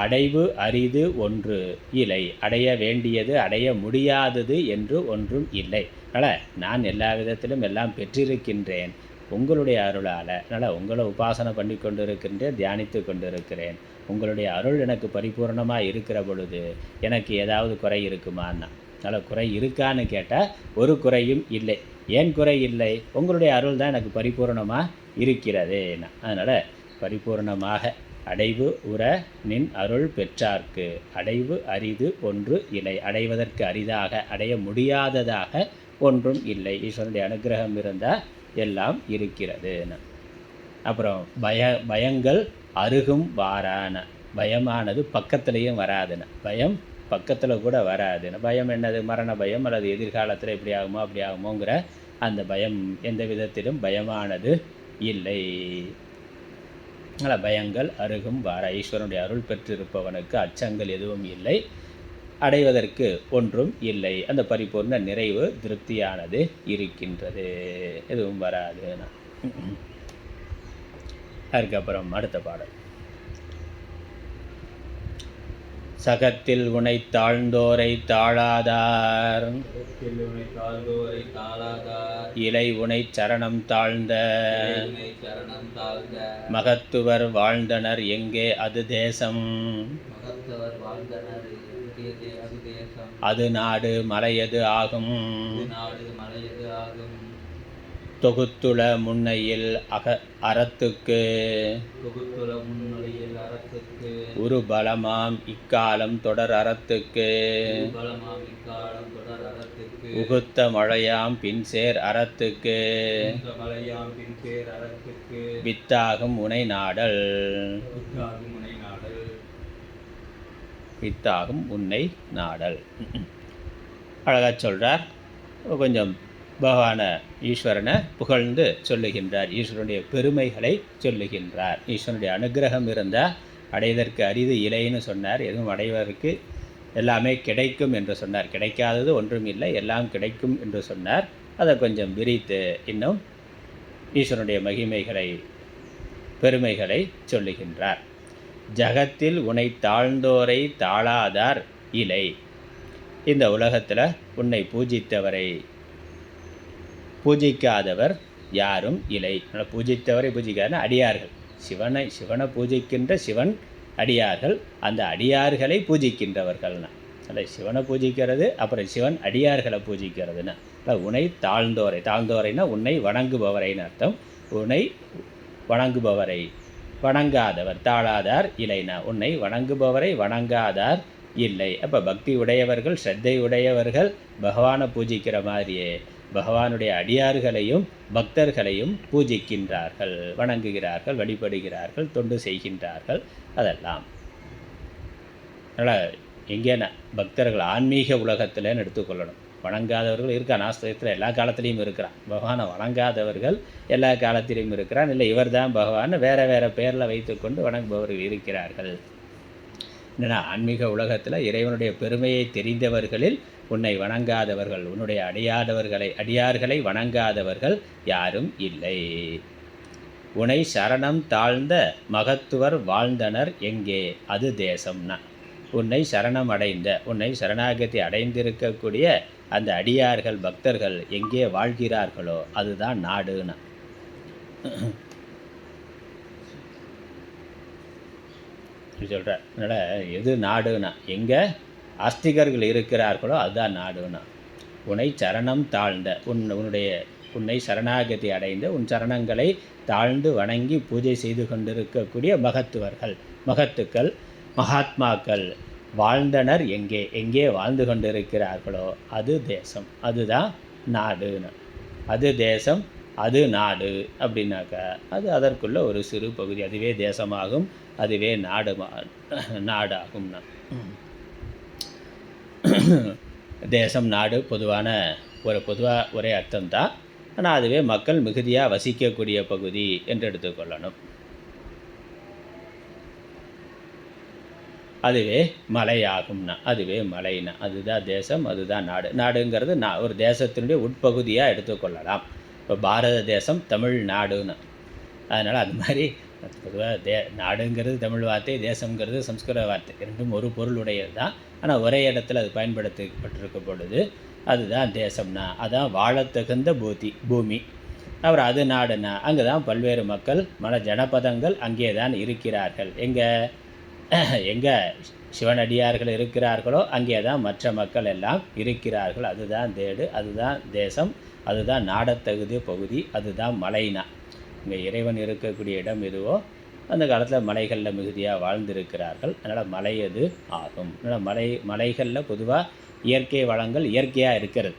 அடைவு அரிது ஒன்று இல்லை, அடைய வேண்டியது அடைய முடியாதது என்று ஒன்றும் இல்லை. அதனால் நான் எல்லா விதத்திலும் எல்லாம் பெற்றிருக்கின்றேன் உங்களுடைய அருளால். அதனால் உங்களை உபாசனை பண்ணி கொண்டு இருக்கின்றேன், தியானித்து கொண்டு இருக்கிறேன். உங்களுடைய அருள் எனக்கு பரிபூர்ணமாக இருக்கிற பொழுது எனக்கு ஏதாவது குறை இருக்குமான்னா, அதனால் குறை இருக்கான்னு கேட்டால் ஒரு குறையும் இல்லை. ஏன் குறை இல்லை? உங்களுடைய அருள் தான் எனக்கு பரிபூர்ணமாக இருக்கிறதேன்னா. அதனால் பரிபூர்ணமாக அடைவு உற நின் அருள் பெற்றார்க்கு அடைவு அரிது ஒன்று இல்லை, அடைவதற்கு அரிதாக அடைய முடியாததாக ஒன்றும் இல்லை. ஈஸ்வரனுடைய அனுகிரகம் இருந்தால் எல்லாம் இருக்கிறது. அப்புறம் பயங்கள் அருகும் வாரான, பயமானது பக்கத்துலேயும் வராதுன்னு, பயம் பக்கத்தில் கூட வராதுன்னு. பயம் என்னது? மரண பயம் அல்லது எதிர்காலத்தில் இப்படி ஆகுமோ அப்படி ஆகுமோங்கிற அந்த பயம் எந்த விதத்திலும் பயமானது இல்லை. பயங்கள் அருகும் வார, ஈஸ்வரனுடைய அருள் பெற்றிருப்பவனுக்கு அச்சங்கள் எதுவும் இல்லை, அடைவதற்கு ஒன்றும் இல்லை. அந்த பரிபூர்ண நிறைவு திருப்தியானது இருக்கின்றது, எதுவும் வராது. அதுக்கப்புறம் அடுத்த பாடல். சகத்தில் உனை தாழ்ந்தோரை தாழாதார், இலை உனை சரணம் தாழ்ந்த மகத்துவர் வாழ்ந்தனர் எங்கே அது தேசம், அது நாடு மலையது ஆகும். தொகுத்துள முன்னையில் அறத்துக்கு தொகுத்துள முன்னிலையில் அறத்துக்கு உருபலமாம் இக்காலம் தொடர் அறத்துக்கு பலமாம் இக்காலம் தொடர் அறத்துக்கு உகுத்த மழையாம் பின்சேர் அறத்துக்கு இந்த மலையாம் பின் பேர் அறத்துக்கு வித்தாகும் உனை நாடல் வித்தாகும் முனை நாடல் வித்தாகும் உன்னை நாடல். அழகாக சொல்கிறார். கொஞ்சம் பகவான ஈஸ்வரனை புகழ்ந்து சொல்லுகின்றார். ஈஸ்வரனுடைய பெருமைகளை சொல்லுகின்றார். ஈஸ்வரனுடைய அனுகிரகம் இருந்தால் அடைவதற்கு அரிது இலைன்னு சொன்னார். எதுவும் அடைவதற்கு எல்லாமே கிடைக்கும் என்று சொன்னார். கிடைக்காதது ஒன்றும் இல்லை, எல்லாம் கிடைக்கும் என்று சொன்னார். அதை கொஞ்சம் விரித்து இன்னும் ஈஸ்வரனுடைய மகிமைகளை பெருமைகளை சொல்லுகின்றார். ஜகத்தில் உன்னை தாழ்ந்தோரை தாழாதார் இலை. இந்த உலகத்தில் உன்னை பூஜித்தவரை பூஜிக்காதவர் யாரும் இல்லை. பூஜித்தவரை பூஜிக்காத அடியார்கள், சிவனை பூஜிக்கின்ற சிவன் அடியார்கள், அந்த அடியார்களை பூஜிக்கின்றவர்கள்னா அல்ல சிவனை பூஜிக்கிறது, அப்புறம் சிவன் அடியார்களை பூஜிக்கிறதுன்னா உன்னை தாழ்ந்தோரைனா உன்னை வணங்குபவரைன்னு அர்த்தம். உன்னை வணங்குபவரை வணங்காதவர் தாழாதார் இல்லைனா உன்னை வணங்குபவரை வணங்காதார் இல்லை. அப்போ பக்தி உடையவர்கள், ஸ்ரத்தை உடையவர்கள் பகவானை பூஜிக்கிற மாதிரியே பகவானுடைய அடியார்களையும் பக்தர்களையும் பூஜிக்கின்றார்கள், வணங்குகிறார்கள், வழிபடுகிறார்கள், தொண்டு செய்கின்றார்கள். அதெல்லாம் அதனால் எங்கேனா பக்தர்கள் ஆன்மீக உலகத்தில்னு எடுத்துக்கொள்ளணும். வணங்காதவர்கள் இருக்கா நாஸ்திகத்தில் எல்லா காலத்திலையும் இருக்கிறான். பகவானை வணங்காதவர்கள் எல்லா காலத்திலையும் இருக்கிறான். இல்லை இவர் தான் பகவான் வேறு வேறு பெயரில் வைத்துக்கொண்டு வணங்குபவர்கள் இருக்கிறார்கள். என்னென்னா ஆன்மீக உலகத்தில் இறைவனுடைய பெருமையை தெரிந்தவர்களில் உன்னை வணங்காதவர்கள், உன்னுடைய அடியார்களை வணங்காதவர்கள் யாரும் இல்லை. உன்னை சரணம் தாழ்ந்த மகத்துவர் வாழ்ந்தனர் எங்கே, அது தேசம்னா உன்னை சரணம் அடைந்த, உன்னை சரணாகதி அடைந்திருக்கக்கூடிய அந்த அடியார்கள் பக்தர்கள் எங்கே வாழ்கிறார்களோ அதுதான் நாடுனா. சொல்கிறார். அதனால் எது நாடுனா எங்கே ஆஸ்திகர்கள் இருக்கிறார்களோ அதுதான் நாடுனா. உன்னை சரணம் தாழ்ந்த உன்னை சரணாகதி அடைந்த உன் சரணங்களை தாழ்ந்து வணங்கி பூஜை செய்து கொண்டிருக்கக்கூடிய மகத்துக்கள் மகாத்மாக்கள் வாழ்ந்தனர் எங்கே வாழ்ந்து கொண்டிருக்கிறார்களோ அது தேசம், அதுதான் நாடுன்னு. அது தேசம், அது நாடு அப்படின்னாக்கா அது அதற்குள்ள ஒரு சிறு பகுதி. அதுவே தேசமாகும், அதுவே நாடாகும்னா. தேசம் நாடு பொதுவாக ஒரே அர்த்தம்தான். ஆனால் அதுவே மக்கள் மிகுதியாக வசிக்கக்கூடிய பகுதி என்று எடுத்துக்கொள்ளணும். அதுவே மலையாகும்னா, அதுவே மலைனா, அதுதான் தேசம், அதுதான் நாடு. நாடுங்கிறது ஒரு தேசத்தினுடைய உட்பகுதியாக எடுத்துக்கொள்ளலாம். இப்போ பாரத தேசம் தமிழ்நாடுன்னு. அதனால் அது மாதிரி பொதுவாக நாடுங்கிறது தமிழ் வார்த்தை, தேசங்கிறது சம்ஸ்கிருத வார்த்தை, ரெண்டும் ஒரு பொருளுடையது தான். ஆனால் ஒரே இடத்துல அது பயன்படுத்தப்பட்டிருக்க பொழுது அதுதான் தேசம்னா, அதான் வாழத்தகுந்த பூமி. அப்புறம் அது நாடுனா அங்கே தான் பல்வேறு மக்கள் ஜனபதங்கள் அங்கே தான் இருக்கிறார்கள். எங்கே சிவனடியார்கள் இருக்கிறார்களோ அங்கே தான் மற்ற மக்கள் எல்லாம் இருக்கிறார்கள். அதுதான் அதுதான் தேசம், அதுதான் நாடத்தகுதிய பகுதி, அதுதான் மலைனா. இங்கே இறைவன் இருக்கக்கூடிய இடம் எதுவோ அந்த காலத்தில் மலைகளில் மிகுதியாக வாழ்ந்திருக்கிறார்கள். அதனால் மலை அது ஆகும். அதனால் மலைகளில் பொதுவாக இயற்கை வளங்கள் இயற்கையாக இருக்கிறது.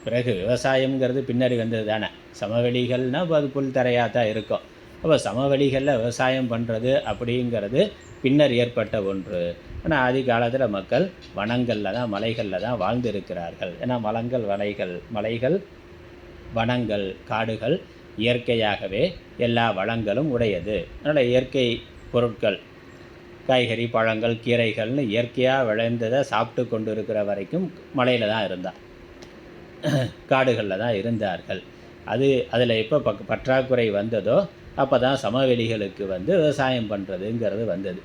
பிறகு விவசாயங்கிறது பின்னாடி வந்தது தானே. சமவெளிகள்னால் அது புல் தரையாக தான் இருக்கும். அப்போ சமவெளிகளில் விவசாயம் பண்ணுறது அப்படிங்கிறது பின்னர் ஏற்பட்ட ஒன்று. ஆனால் ஆதி காலத்தில் மக்கள் வனங்களில் தான் மலைகளில் தான் வாழ்ந்திருக்கிறார்கள். ஏன்னா மலைகள் வனங்கள் காடுகள் இயற்கையாகவே எல்லா வளங்களும் உடையது. அதனால் இயற்கை பொருட்கள் காய்கறி பழங்கள் கீரைகள்னு இயற்கையாக விளைந்ததை சாப்பிட்டு கொண்டு இருக்கிற வரைக்கும் மலையில் தான் இருந்தார், காடுகளில் தான் இருந்தார்கள். அதில் எப்போ பற்றாக்குறை வந்ததோ அப்போ தான் சமவெளிகளுக்கு விவசாயம் பண்ணுறதுங்கிறது வந்தது.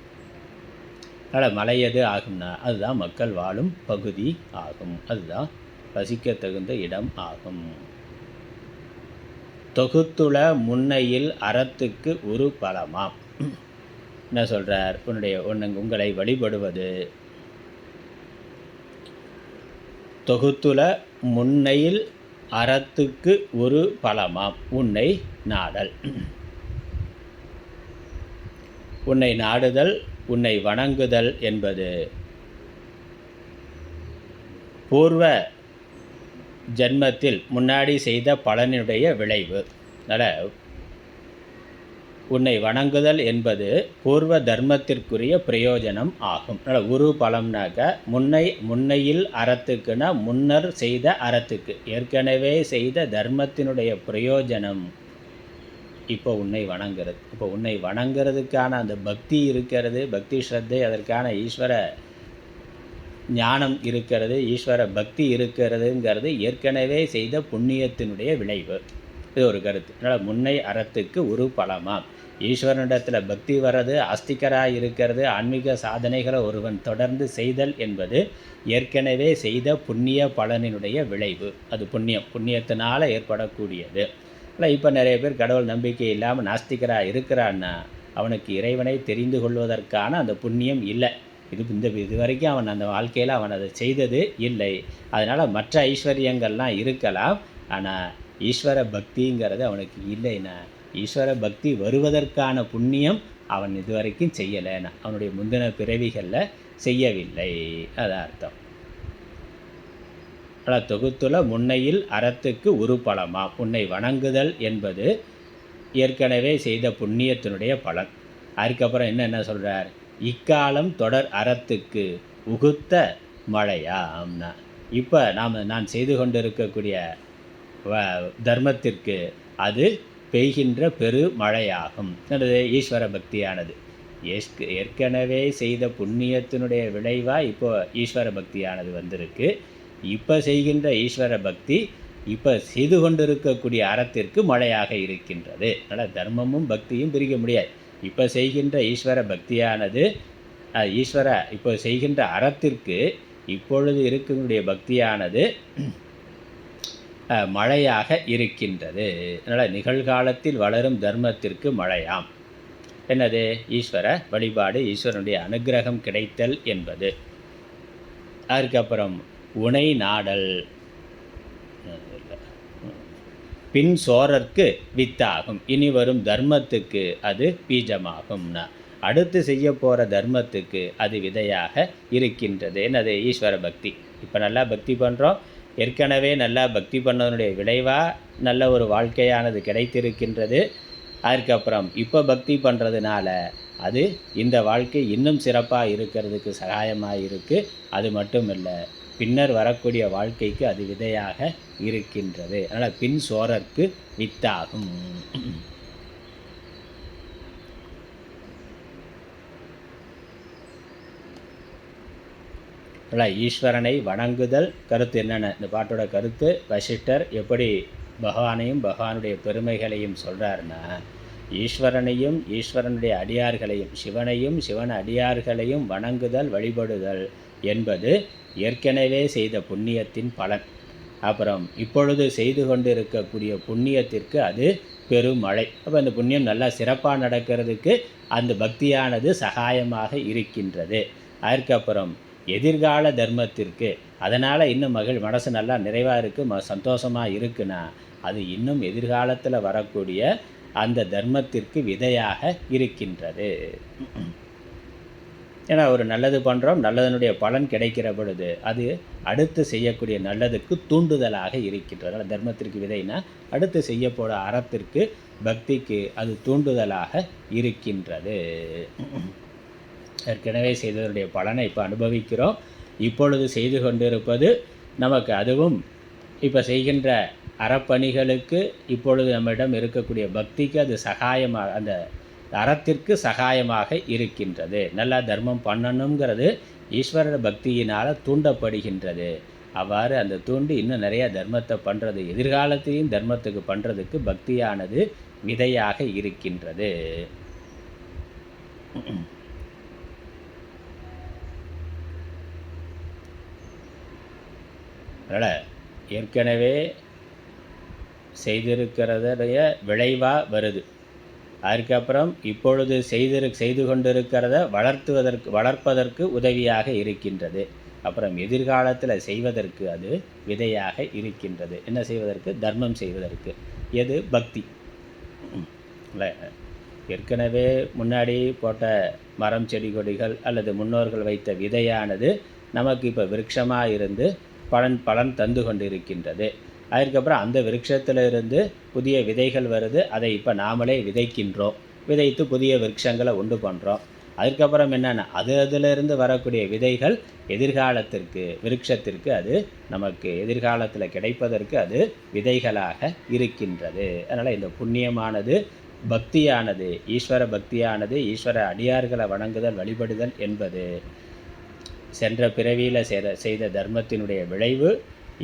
அதனால் மலை எது ஆகும்னா அதுதான் மக்கள் வாழும் பகுதி ஆகும், அதுதான் வசிக்க தகுந்த இடம் ஆகும். தொகுத்துள முன்னையில் அறத்துக்கு ஒரு பலமாம். என்ன சொல்கிறார்? உங்களை வழிபடுவது தொகுத்துள முன்னையில் அறத்துக்கு ஒரு பலமாம் உன்னை நாடல். உன்னை நாடுதல், உன்னை வணங்குதல் என்பது பூர்வ ஜன்மத்தில் முன்னாடி செய்த பலனுடைய விளைவு. அதனால் உன்னை வணங்குதல் என்பது பூர்வ தர்மத்திற்குரிய பிரயோஜனம் ஆகும். அதனால் உரு பலம்னாக்க முன்னையில் அறத்துக்குன்னா முன்னர் செய்த அறத்துக்கு ஏற்கனவே செய்த தர்மத்தினுடைய பிரயோஜனம் இப்போ உன்னை வணங்குறது. இப்போ உன்னை வணங்குறதுக்கான அந்த பக்தி இருக்கிறது, பக்தி ஸ்ரத்தை, அதற்கான ஈஸ்வர ஞானம் இருக்கிறது, ஈஸ்வர பக்தி இருக்கிறதுங்கிறது ஏற்கனவே செய்த புண்ணியத்தினுடைய விளைவு. இது ஒரு கருத்து. அதனால் முன்னை அறத்துக்கு ஒரு பலமாம். ஈஸ்வரனிடத்தில் பக்தி வர்றது, ஆஸ்திகராக இருக்கிறது, ஆன்மீக சாதனைகளை ஒருவன் தொடர்ந்து செய்தல் என்பது ஏற்கனவே செய்த புண்ணிய பலனினுடைய விளைவு. அது புண்ணியத்தினால் ஏற்படக்கூடியது. இல்லை இப்போ நிறைய பேர் கடவுள் நம்பிக்கை இல்லாமல் நாஸ்திகராக இருக்கிறான்னா அவனுக்கு இறைவனை தெரிந்து கொள்வதற்கான அந்த புண்ணியம் இல்லை. இது வரைக்கும் அவன் அந்த வாழ்க்கையில் அவன் அதை செய்தது இல்லை. அதனால் மற்ற ஐஸ்வர்யங்கள்லாம் இருக்கலாம், ஆனால் ஈஸ்வர பக்திங்கிறது அவனுக்கு இல்லைன்னா ஈஸ்வர பக்தி வருவதற்கான புண்ணியம் அவன் இதுவரைக்கும் செய்யலைன்னா அவனுடைய முந்தின பிறவிகளில் செய்யவில்லை. அதான் அர்த்தம். ஆனால் தொகுத்துள்ள முன்னையில் அறத்துக்கு ஒரு பலமாம் உன்னை வணங்குதல் என்பது ஏற்கனவே செய்த புண்ணியத்தினுடைய பலன். அதுக்கப்புறம் என்ன சொல்கிறார்? இக்காலம் தொடர் அறத்துக்கு உகுத்த மழையாம்னா இப்போ நான் செய்து கொண்டு இருக்கக்கூடிய தர்மத்திற்கு அது பெய்கின்ற பெரு மழையாகும். அது ஈஸ்வர பக்தியானது. ஏற்கனவே செய்த புண்ணியத்தினுடைய விளைவாக இப்போ ஈஸ்வர பக்தியானது வந்திருக்கு. இப்போ செய்கின்ற ஈஸ்வர பக்தி இப்போ செய்து கொண்டிருக்கக்கூடிய அறத்திற்கு மழையாக இருக்கின்றது. அதனால் தர்மமும் பக்தியும் பிரிக்க முடியாது. இப்போ செய்கின்ற ஈஸ்வர பக்தியானது இப்போ செய்கின்ற அறத்திற்கு இப்பொழுது இருக்கக்கூடிய பக்தியானது மழையாக இருக்கின்றது. அதனால் நிகழ்காலத்தில் வளரும் தர்மத்திற்கு மழையாம். என்னது? ஈஸ்வர வழிபாடு, ஈஸ்வரனுடைய அனுகிரகம் கிடைத்தல் என்பது. அதுக்கப்புறம் உனை நாடல், பின் சோரற்கு வித்தாகும். இனி வரும் தர்மத்துக்கு அது பீஜமாகும்னா அடுத்து செய்ய போகிற தர்மத்துக்கு அது விதையாக இருக்கின்றது. என்னது? ஈஸ்வர பக்தி. இப்போ நல்லா பக்தி பண்ணுறோம், ஏற்கனவே நல்லா பக்தி பண்ணதனுடைய விளைவாக நல்ல ஒரு வாழ்க்கையானது கிடைத்திருக்கின்றது. அதுக்கப்புறம் இப்போ பக்தி பண்ணுறதுனால அது இந்த வாழ்க்கை இன்னும் சிறப்பாக இருக்கிறதுக்கு சகாயமாக இருக்குது. அது மட்டும் இல்லை, பின்னர் வரக்கூடிய வாழ்க்கைக்கு அது விதையாக இருக்கின்றது. அதனால் பின் சோரற்கு வித்தாகும். அதனால் ஈஸ்வரனை வணங்குதல் கருத்து என்னென்ன? இந்த பாட்டோட கருத்து வசிஷ்டர் எப்படி பகவானையும் பகவானுடைய பெருமைகளையும் சொல்கிறாருன்னா, ஈஸ்வரனையும் ஈஸ்வரனுடைய அடியார்களையும் சிவனையும் சிவன் அடியார்களையும் வணங்குதல் வழிபடுதல் என்பது ஏற்கனவே செய்த புண்ணியத்தின் பலன். அப்புறம் இப்பொழுது செய்து கொண்டு இருக்கக்கூடிய புண்ணியத்திற்கு அது பெருமழை. அப்போ அந்த புண்ணியம் நல்லா சிறப்பாக நடக்கிறதுக்கு அந்த பக்தியானது சகாயமாக இருக்கின்றது. அதுக்கப்புறம் எதிர்கால தர்மத்திற்கு அதனால் இன்னும் மனசு நல்லா நிறைவாக இருக்குது, சந்தோஷமாக இருக்குன்னா அது இன்னும் எதிர்காலத்தில் வரக்கூடிய அந்த தர்மத்திற்கு விதையாக இருக்கின்றது. ஏன்னா ஒரு நல்லது பண்ணுறோம், நல்லதனுடைய பலன் கிடைக்கிற பொழுது அது அடுத்து செய்யக்கூடிய நல்லதுக்கு தூண்டுதலாக இருக்கின்றது. அதனால் தர்மத்திற்கு விதைனா அடுத்து செய்ய போகிற அறத்திற்கு பக்திக்கு அது தூண்டுதலாக இருக்கின்றது. ஏற்கனவே செய்ததனுடைய பலனை இப்போ அனுபவிக்கிறோம். இப்பொழுது செய்து கொண்டிருப்பது நமக்கு அதுவும் இப்போ செய்கின்ற அறப்பணிகளுக்கு இப்பொழுது நம்மிடம் இருக்கக்கூடிய பக்திக்கு அது சகாயமாக, அந்த அறத்திற்கு சகாயமாக இருக்கின்றது. நல்லா தர்மம் பண்ணணுங்கிறது ஈஸ்வரர் பக்தியினால் தூண்டப்படுகின்றது. அவ்வாறு அந்த தூண்டி இன்னும் நிறையா தர்மத்தை பண்ணுறது, எதிர்காலத்தையும் தர்மத்துக்கு பண்ணுறதுக்கு பக்தியானது விதையாக இருக்கின்றது. அதனால் ஏற்கனவே செய்திருக்கிறதைய விளைவாக வருது. அதுக்கப்புறம் இப்பொழுது செய்து கொண்டிருக்கிறத வளர்ப்பதற்கு உதவியாக இருக்கின்றது. அப்புறம் எதிர்காலத்தில் செய்வதற்கு அது விதையாக இருக்கின்றது. என்ன செய்வதற்கு? தர்மம் செய்வதற்கு. எது? பக்தி. இல்லை, ஏற்கனவே முன்னாடி போட்ட மரம் செடி கொடிகள் அல்லது முன்னோர்கள் வைத்த விதையானது நமக்கு இப்போ விருட்சமாக இருந்து பலன் தந்து கொண்டு இருக்கின்றது. அதுக்கப்புறம் அந்த விருட்சத்திலிருந்து புதிய விதைகள் வருது. அதை இப்போ நாமளே விதைக்கின்றோம். விதைத்து புதிய விருட்சங்களை உண்டு பண்ணுறோம். அதுக்கப்புறம் என்னென்னா அதிலிருந்து வரக்கூடிய விதைகள் எதிர்காலத்திற்கு விருட்சத்திற்கு அது நமக்கு எதிர்காலத்தில் கிடைப்பதற்கு அது விதைகளாக இருக்கின்றது. அதனால் இந்த புண்ணியமானது பக்தியானது, ஈஸ்வர பக்தியானது, ஈஸ்வர அடியார்களை வணங்குதல் வழிபடுதல் என்பது சென்ற பிறவியில் செய்த தர்மத்தினுடைய விளைவு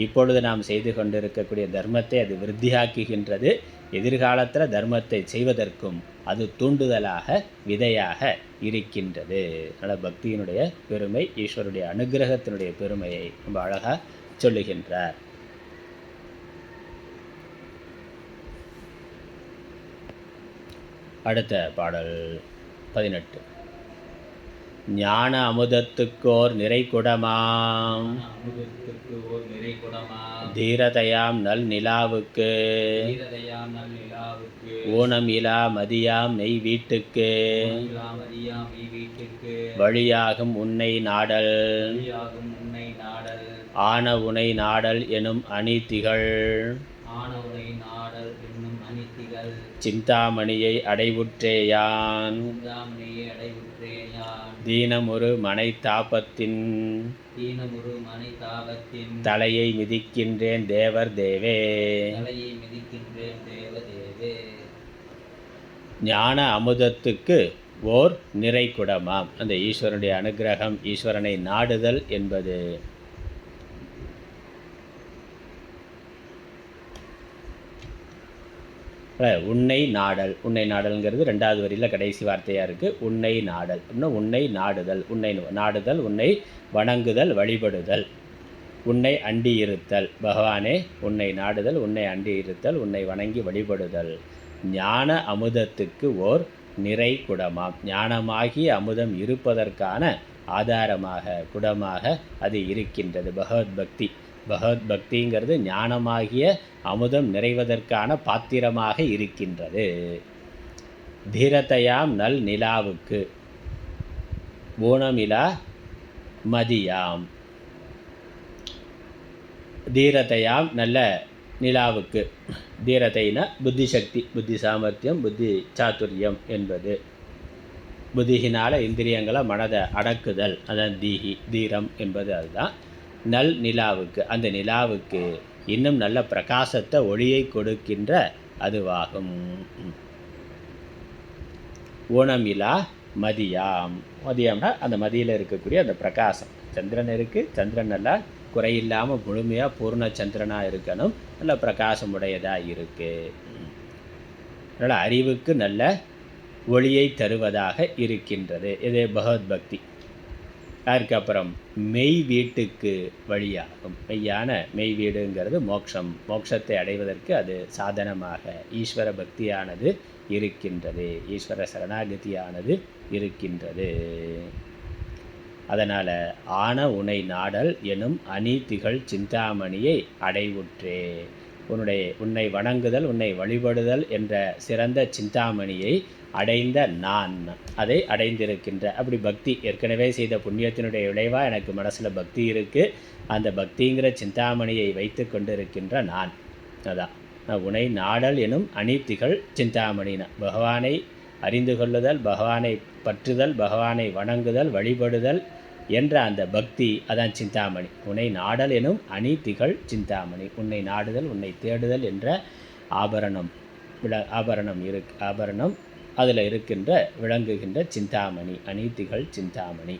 இப்பொழுது நாம் செய்து கொண்டிருக்கக்கூடிய தர்மத்தை அது விருத்தியாக்குகின்றது. எதிர்காலத்தில் தர்மத்தை செய்வதற்கும் அது தூண்டுதலாக விதையாக இருக்கின்றது. அதனால் பக்தியினுடைய பெருமை, ஈஸ்வருடைய அனுகிரகத்தினுடைய பெருமையை ரொம்ப அழகாக சொல்லுகின்றார். அடுத்த பாடல் 18. ஞான அமுதத்துக்கோர் நிறைகுடமாம் தீரதையாம் நல் நிலாவுக்கு ஊனம் இலா மதியாம் நெய் வீட்டுக்கு வழியாகும் உன்னை நாடல் ஆன உனை நாடல் எனும் அணி திகழ் சிந்தாமணியை அடைவுற்றேயான் தீனமுறு மனை தாபத்தின் தலையை மிதிக்கின்றேன் தேவர் தேவே. ஞான அமுதத்துக்கு ஓர் நிறைகுடமாம். அந்த ஈஸ்வரனுடைய அனுகிரகம், ஈஸ்வரனை நாடுதல் என்பது உன்னை நாடல். உன்னை நாடல்ங்கிறது 2வது வரியில் கடைசி வார்த்தையாக இருக்குது. உன்னை நாடல் அப்படின்னா உன்னை நாடுதல், உன்னை நாடுதல், உன்னை வணங்குதல், வழிபடுதல், உன்னை அண்டி இருத்தல். பகவானே, உன்னை நாடுதல், உன்னை அண்டி இருத்தல், உன்னை வணங்கி வழிபடுதல். ஞான அமுதத்துக்கு ஓர் நிறை குடமாம். ஞானமாகி அமுதம் இருப்பதற்கான ஆதாரமாக, குடமாக அது இருக்கின்றது. பகவத்பக்தி. பகவத்பக்திங்கிறது ஞானமாகிய அமுதம் நிறைவதற்கான பாத்திரமாக இருக்கின்றது. தீரத்தையாம் நல் நிலாவுக்கு ஊனமிலா மதியாம். தீரத்தையாம் நல்ல நிலாவுக்கு. தீரத்தைனா புத்தி சக்தி, புத்தி சாமர்த்தியம், புத்தி சாத்துரியம் என்பது. புத்தியினால் இந்திரியங்களை மனதை அடக்குதல், அதான் தீரம் என்பது அதுதான். நல் நிலாவுக்கு, அந்த நிலாவுக்கு இன்னும் நல்ல பிரகாசத்தை, ஒளியை கொடுக்கின்ற அதுவாகும். ஊனமிலா மதியாம். மதியம்னா அந்த மதியில் இருக்கக்கூடிய அந்த பிரகாசம். சந்திரன் இருக்குது, சந்திரன் நல்லா குறையில்லாமல் முழுமையாக பூர்ண சந்திரனாக இருக்கணும், நல்ல பிரகாசம் உடையதாக இருக்குது. அதனால் அறிவுக்கு நல்ல ஒளியை தருவதாக இருக்கின்றது. இது பகவத்பக்தி. அதுக்கப்புறம் மெய் வீட்டுக்கு வழியாகும். மெய்யான மெய் வீடுங்கிறது மோட்சம். மோட்சத்தை அடைவதற்கு அது சாதனமாக ஈஸ்வர பக்தியானது இருக்கின்றது, ஈஸ்வர சரணாகதியானது இருக்கின்றது. அதனால் ஆன உனை நாடல் எனும் அணி திகழ் சிந்தாமணியை அடைவுற்றே. உன்னை வணங்குதல், உன்னை வழிபடுதல் என்ற சிறந்த சிந்தாமணியை அடைந்த நான், அதை அடைந்திருக்கின்ற. அப்படி பக்தி ஏற்கனவே செய்த புண்ணியத்தினுடைய விளைவாக எனக்கு மனசில் பக்தி இருக்குது. அந்த பக்திங்கிற சிந்தாமணியை வைத்து கொண்டு இருக்கின்ற நான், அதான் உனை நாடல் எனும் அணித்திகள் சிந்தாமணினா பகவானை அறிந்து கொள்ளுதல், பகவானை பற்றுதல், பகவானை வணங்குதல், வழிபடுதல் என்ற அந்த பக்தி, அதான் சிந்தாமணி. உன்னை நாடல் எனும் அணி திகழ் சிந்தாமணி. உன்னை நாடுதல், உன்னை தேடுதல் என்ற ஆபரணம் ஆபரணம் அதில் இருக்கின்ற விளங்குகின்ற சிந்தாமணி, அணி திகழ் சிந்தாமணி.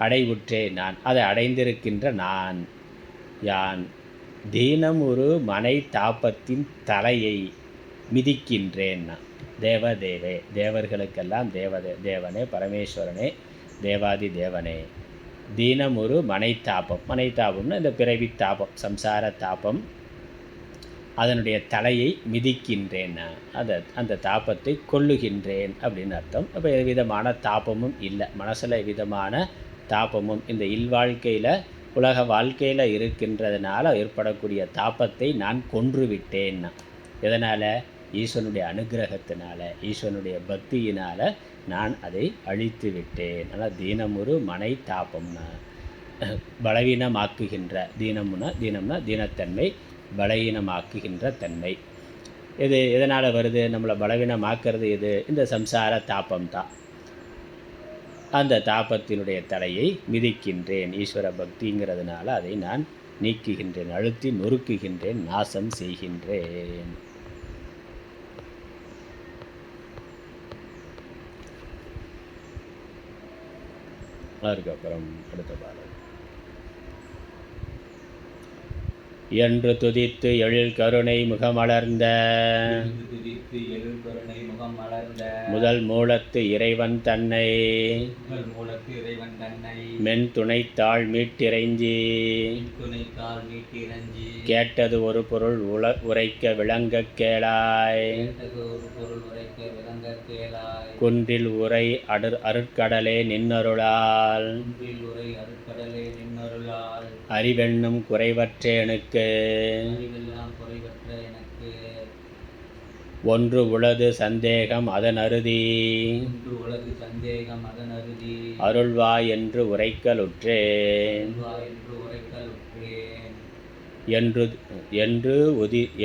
அடைவுற்றே நான், அதை அடைந்திருக்கின்ற நான் யான். தீனம் ஒரு மனை தாபத்தின் தலையை மிதிக்கின்றேன் நான். தேவதேவே, தேவர்களுக்கெல்லாம் தேவனே, பரமேஸ்வரனே, தேவாதி தேவனே. தீனம் ஒரு மனைத்தாபம். மனைத்தாபம்னா இந்த பிறவி தாபம், சம்சார தாபம். அதனுடைய தலையை மிதிக்கின்றேன், அந்த தாபத்தை கொல்லுகின்றேன் அப்படின்னு அர்த்தம். அப்போ எவ்விதமான தாபமும் இல்லை, மனசில் எவ்விதமான தாபமும் இந்த இல்வாழ்க்கையில் உலக வாழ்க்கையில் இருக்கின்றதுனால ஏற்படக்கூடிய தாபத்தை நான் கொன்றுவிட்டேன்னா. எதனால்? ஈஸ்வரனுடைய அனுகிரகத்தினால, ஈஸ்வரனுடைய பக்தியினால் நான் அதை அழித்து விட்டேன். அதனால் தீனமுறு மனை தாபம்னா பலவீனமாக்குகின்ற, தீனம்னா தீனத்தன்மை, பலவீனமாக்குகின்ற தன்மை. இது எதனால் வருது? நம்மளை பலவீனமாக்கிறது எது? இந்த சம்சார தாபம்தான். அந்த தாபத்தினுடைய தலையை மிதிக்கின்றேன். ஈஸ்வர பக்திங்கிறதுனால அதை நான் நீக்குகின்றேன், அழுத்தி நொறுக்குகின்றேன், நாசம் செய்கின்றேன். அதுக்கப்புறம் அடுத்த பாடல். என்று துதித்து எழில் கருணை முகமலர்ந்த முதல் மூலத்து இறைவன் தன்னை மென் துணைத்தாள் மீட்டிறைஞ்சி கேட்டது ஒரு பொருள் உரைக்க விளங்கக் கேளாய். குன்றில் உரை அருட்கடலே நின்னருளால் அறிவென்னும் குறைவற்றேனுக்கு ஒன்று உளது சந்தேகம் அதன் அறுதி அருள்வாய் என்று உரைக்கலுற்றேன்.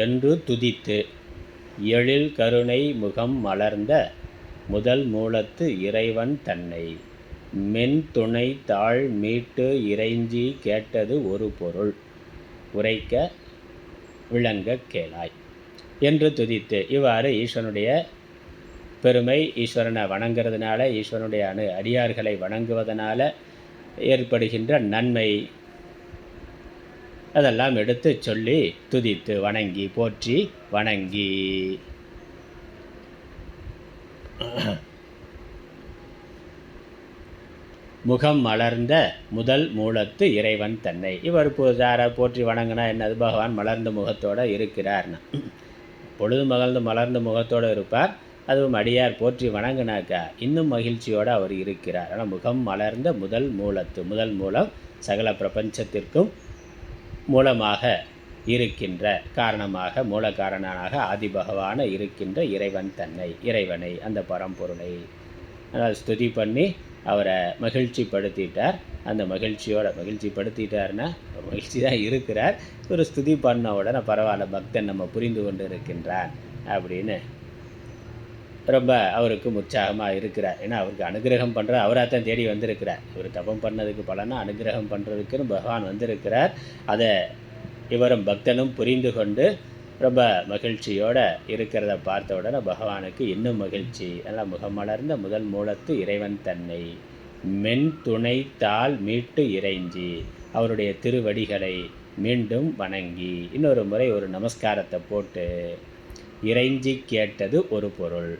என்று துதித்து எழில் கருணை முகம் மலர்ந்த முதல் மூலத்து இறைவன் தன்னை மென் துணை தாழ் மீட்டு இறைஞ்சி கேட்டது ஒரு பொருள் உரைக்க விளங்க கேளாய் என்று துதித்து. இவ்வாறு ஈஸ்வரனுடைய பெருமை, ஈஸ்வரனை வணங்குறதுனால, ஈஸ்வரனுடைய அடியார்களை வணங்குவதனால ஏற்படுகின்ற நன்மை அதெல்லாம் எடுத்து சொல்லி துதித்து வணங்கி போற்றி வணங்கி முகம் மலர்ந்த முதல் மூலத்து இறைவன் தன்னை. இவர் பூஜாரை போற்றி வணங்கினா என்னது? பகவான் மலர்ந்த முகத்தோடு இருக்கிறார்னா. பொழுது மலர்ந்த முகத்தோடு இருப்பார். அதுவும் அடியார் போற்றி வணங்கினாக்கா இன்னும் மகிழ்ச்சியோடு அவர் இருக்கிறார். ஆனால் முகம் மலர்ந்த முதல் மூலம் சகல பிரபஞ்சத்திற்கும் மூலமாக இருக்கின்ற, காரணமாக மூல காரணனாக ஆதிபகவான இருக்கின்ற இறைவன் தன்னை, இறைவனை, அந்த பரம்பொருளை அதனால் ஸ்துதி பண்ணி அவரை மகிழ்ச்சிப்படுத்திட்டார். அந்த மகிழ்ச்சிப்படுத்திட்டார்னா மகிழ்ச்சி தான் இருக்கிறார். ஒரு ஸ்துதி பண்ண உடனே பரவாயில்ல, பக்தன் நம்ம புரிந்து கொண்டு இருக்கின்றார் அப்படின்னு ரொம்ப அவருக்கு உற்சாகமாக இருக்கிறார். ஏன்னா அவருக்கு அனுகிரகம் பண்ணுற அவராக தான் தேடி வந்திருக்கிறார். இவர் தபம் பண்ணதுக்கு பலனா அனுகிரகம் பண்ணுறதுக்குன்னு பகவான் வந்திருக்கிறார். அதை இவரும் பக்தனும் புரிந்து கொண்டு ரொம்ப மகிழ்ச்சியோடு இருக்கிறத பார்த்த உடனே பகவானுக்கு இன்னும் மகிழ்ச்சி. அதனால் முகமலர்ந்த முதல் மூலத்து இறைவன் தன்னை மென் துணை தாள் மீட்டு இறைஞ்சி அவருடைய திருவடிகளை மீண்டும் வணங்கி இன்னொரு முறை ஒரு நமஸ்காரத்தை போட்டு இறைஞ்சி கேட்டது ஒரு பொருள்.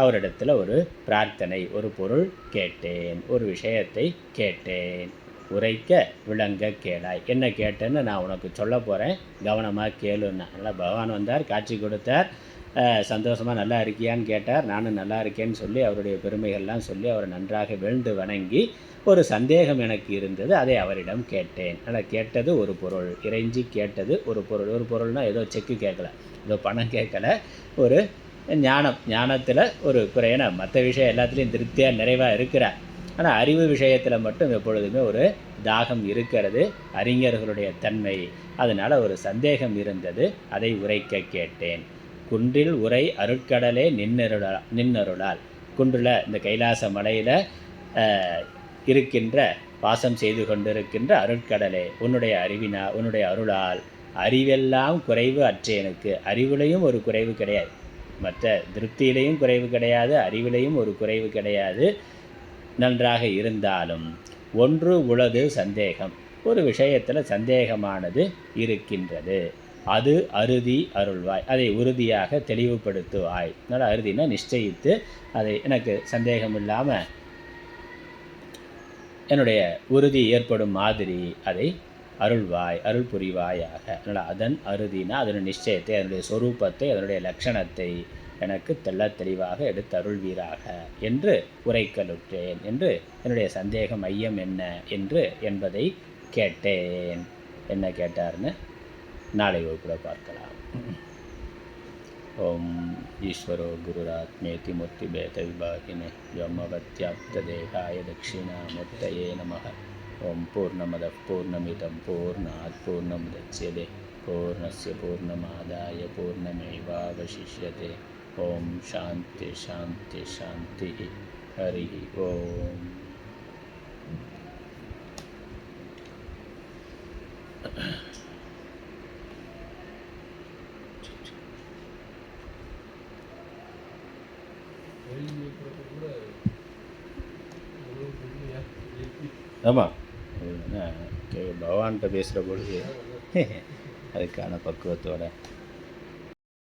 அவரிடத்தில் ஒரு பிரார்த்தனை, ஒரு பொருள் கேட்டேன், ஒரு விஷயத்தை கேட்டேன். உரைக்க விளங்க கேளாய். என்ன கேட்டேன்னு நான் உனக்கு சொல்ல போகிறேன், கவனமாக கேளுன்னா. நல்லா பகவான் வந்தார், காட்சி கொடுத்தார். சந்தோஷமாக நல்லா இருக்கியான்னு கேட்டார். நானும் நல்லா இருக்கேன்னு சொல்லி அவருடைய பெருமைகள்லாம் சொல்லி அவரை நன்றாக விழுந்து வணங்கி ஒரு சந்தேகம் எனக்கு இருந்தது, அதை அவரிடம் கேட்டேன். நல்லா கேட்டது ஒரு பொருள், இறைஞ்சி கேட்டது ஒரு பொருள். ஒரு பொருள்னால் ஏதோ செக்கு கேட்கல, ஏதோ பணம் கேட்கல, ஒரு ஞானத்தில் ஒரு குறையான. மற்ற விஷயம் எல்லாத்துலேயும் திருப்தியாக நிறைவாக இருக்கிறார். ஆனால் அறிவு விஷயத்தில் மட்டும் எப்பொழுதுமே ஒரு தாகம் இருக்கிறது, அறிஞர்களுடைய தன்மை. அதனால் ஒரு சந்தேகம் இருந்தது, அதை உரைக்க கேட்டேன். குன்றில் உரை அருட்கடலே நின்னருளால். குன்றில் இந்த கைலாச மலையில் இருக்கின்ற வாசம் செய்து கொண்டிருக்கின்ற அருட்கடலே, உன்னுடைய உன்னுடைய அருளால் அறிவெல்லாம் குறைவு அற்றேனுக்கு. அறிவிலையும் ஒரு குறைவு கிடையாது, மற்ற திருப்தியிலையும் குறைவு கிடையாது, அறிவிலையும் ஒரு குறைவு கிடையாது. நன்றாக இருந்தாலும் ஒன்று உளது சந்தேகம், ஒரு விஷயத்தில் சந்தேகமானது இருக்கின்றது. அது அறுதி அருள்வாய், அதை உறுதியாக தெளிவுபடுத்துவாய். அதனால் அறுதினா நிச்சயித்து அதை எனக்கு சந்தேகம் இல்லாமல் என்னுடைய உறுதி ஏற்படும் மாதிரி அதை அருள்வாய், அருள் புரிவாயாக. அதனால் அதன் அறுதினா அதனுடைய நிச்சயத்தை, அதனுடைய சொரூபத்தை, அதனுடைய லட்சணத்தை எனக்கு தெள்ளத் தெளிவாக எடுத்தருள்வீராக என்று உரைக்கலுற்றேன் என்று என்னுடைய சந்தேகம் ஐயம் என்ன என்று என்பதை கேட்டேன். என்ன கேட்டார்னு நாளை வகுப்புல பார்க்கலாம். ஓம் ஈஸ்வரோ குருராத்மேதி மூர்த்திபேத விபாகினே வ்யோமவத்யாப்ததேகாய தட்சிணாமூர்த்தயே நமः. ஓம் பூர்ணமதः பூர்ணமிதம் பூர்ணாத் பூர்ணமுதச்யதே பூர்ணஸ்ய பூர்ணமாதாய பூர்ணமேவாவசிஷ்யதே. ஓம் சாந்தி சாந்தி சாந்தி. ஹரி ஓம். ஆமாம், பகவான்கிட்ட பேசுகிற பொழுது அதுக்கான பக்குவத்தோட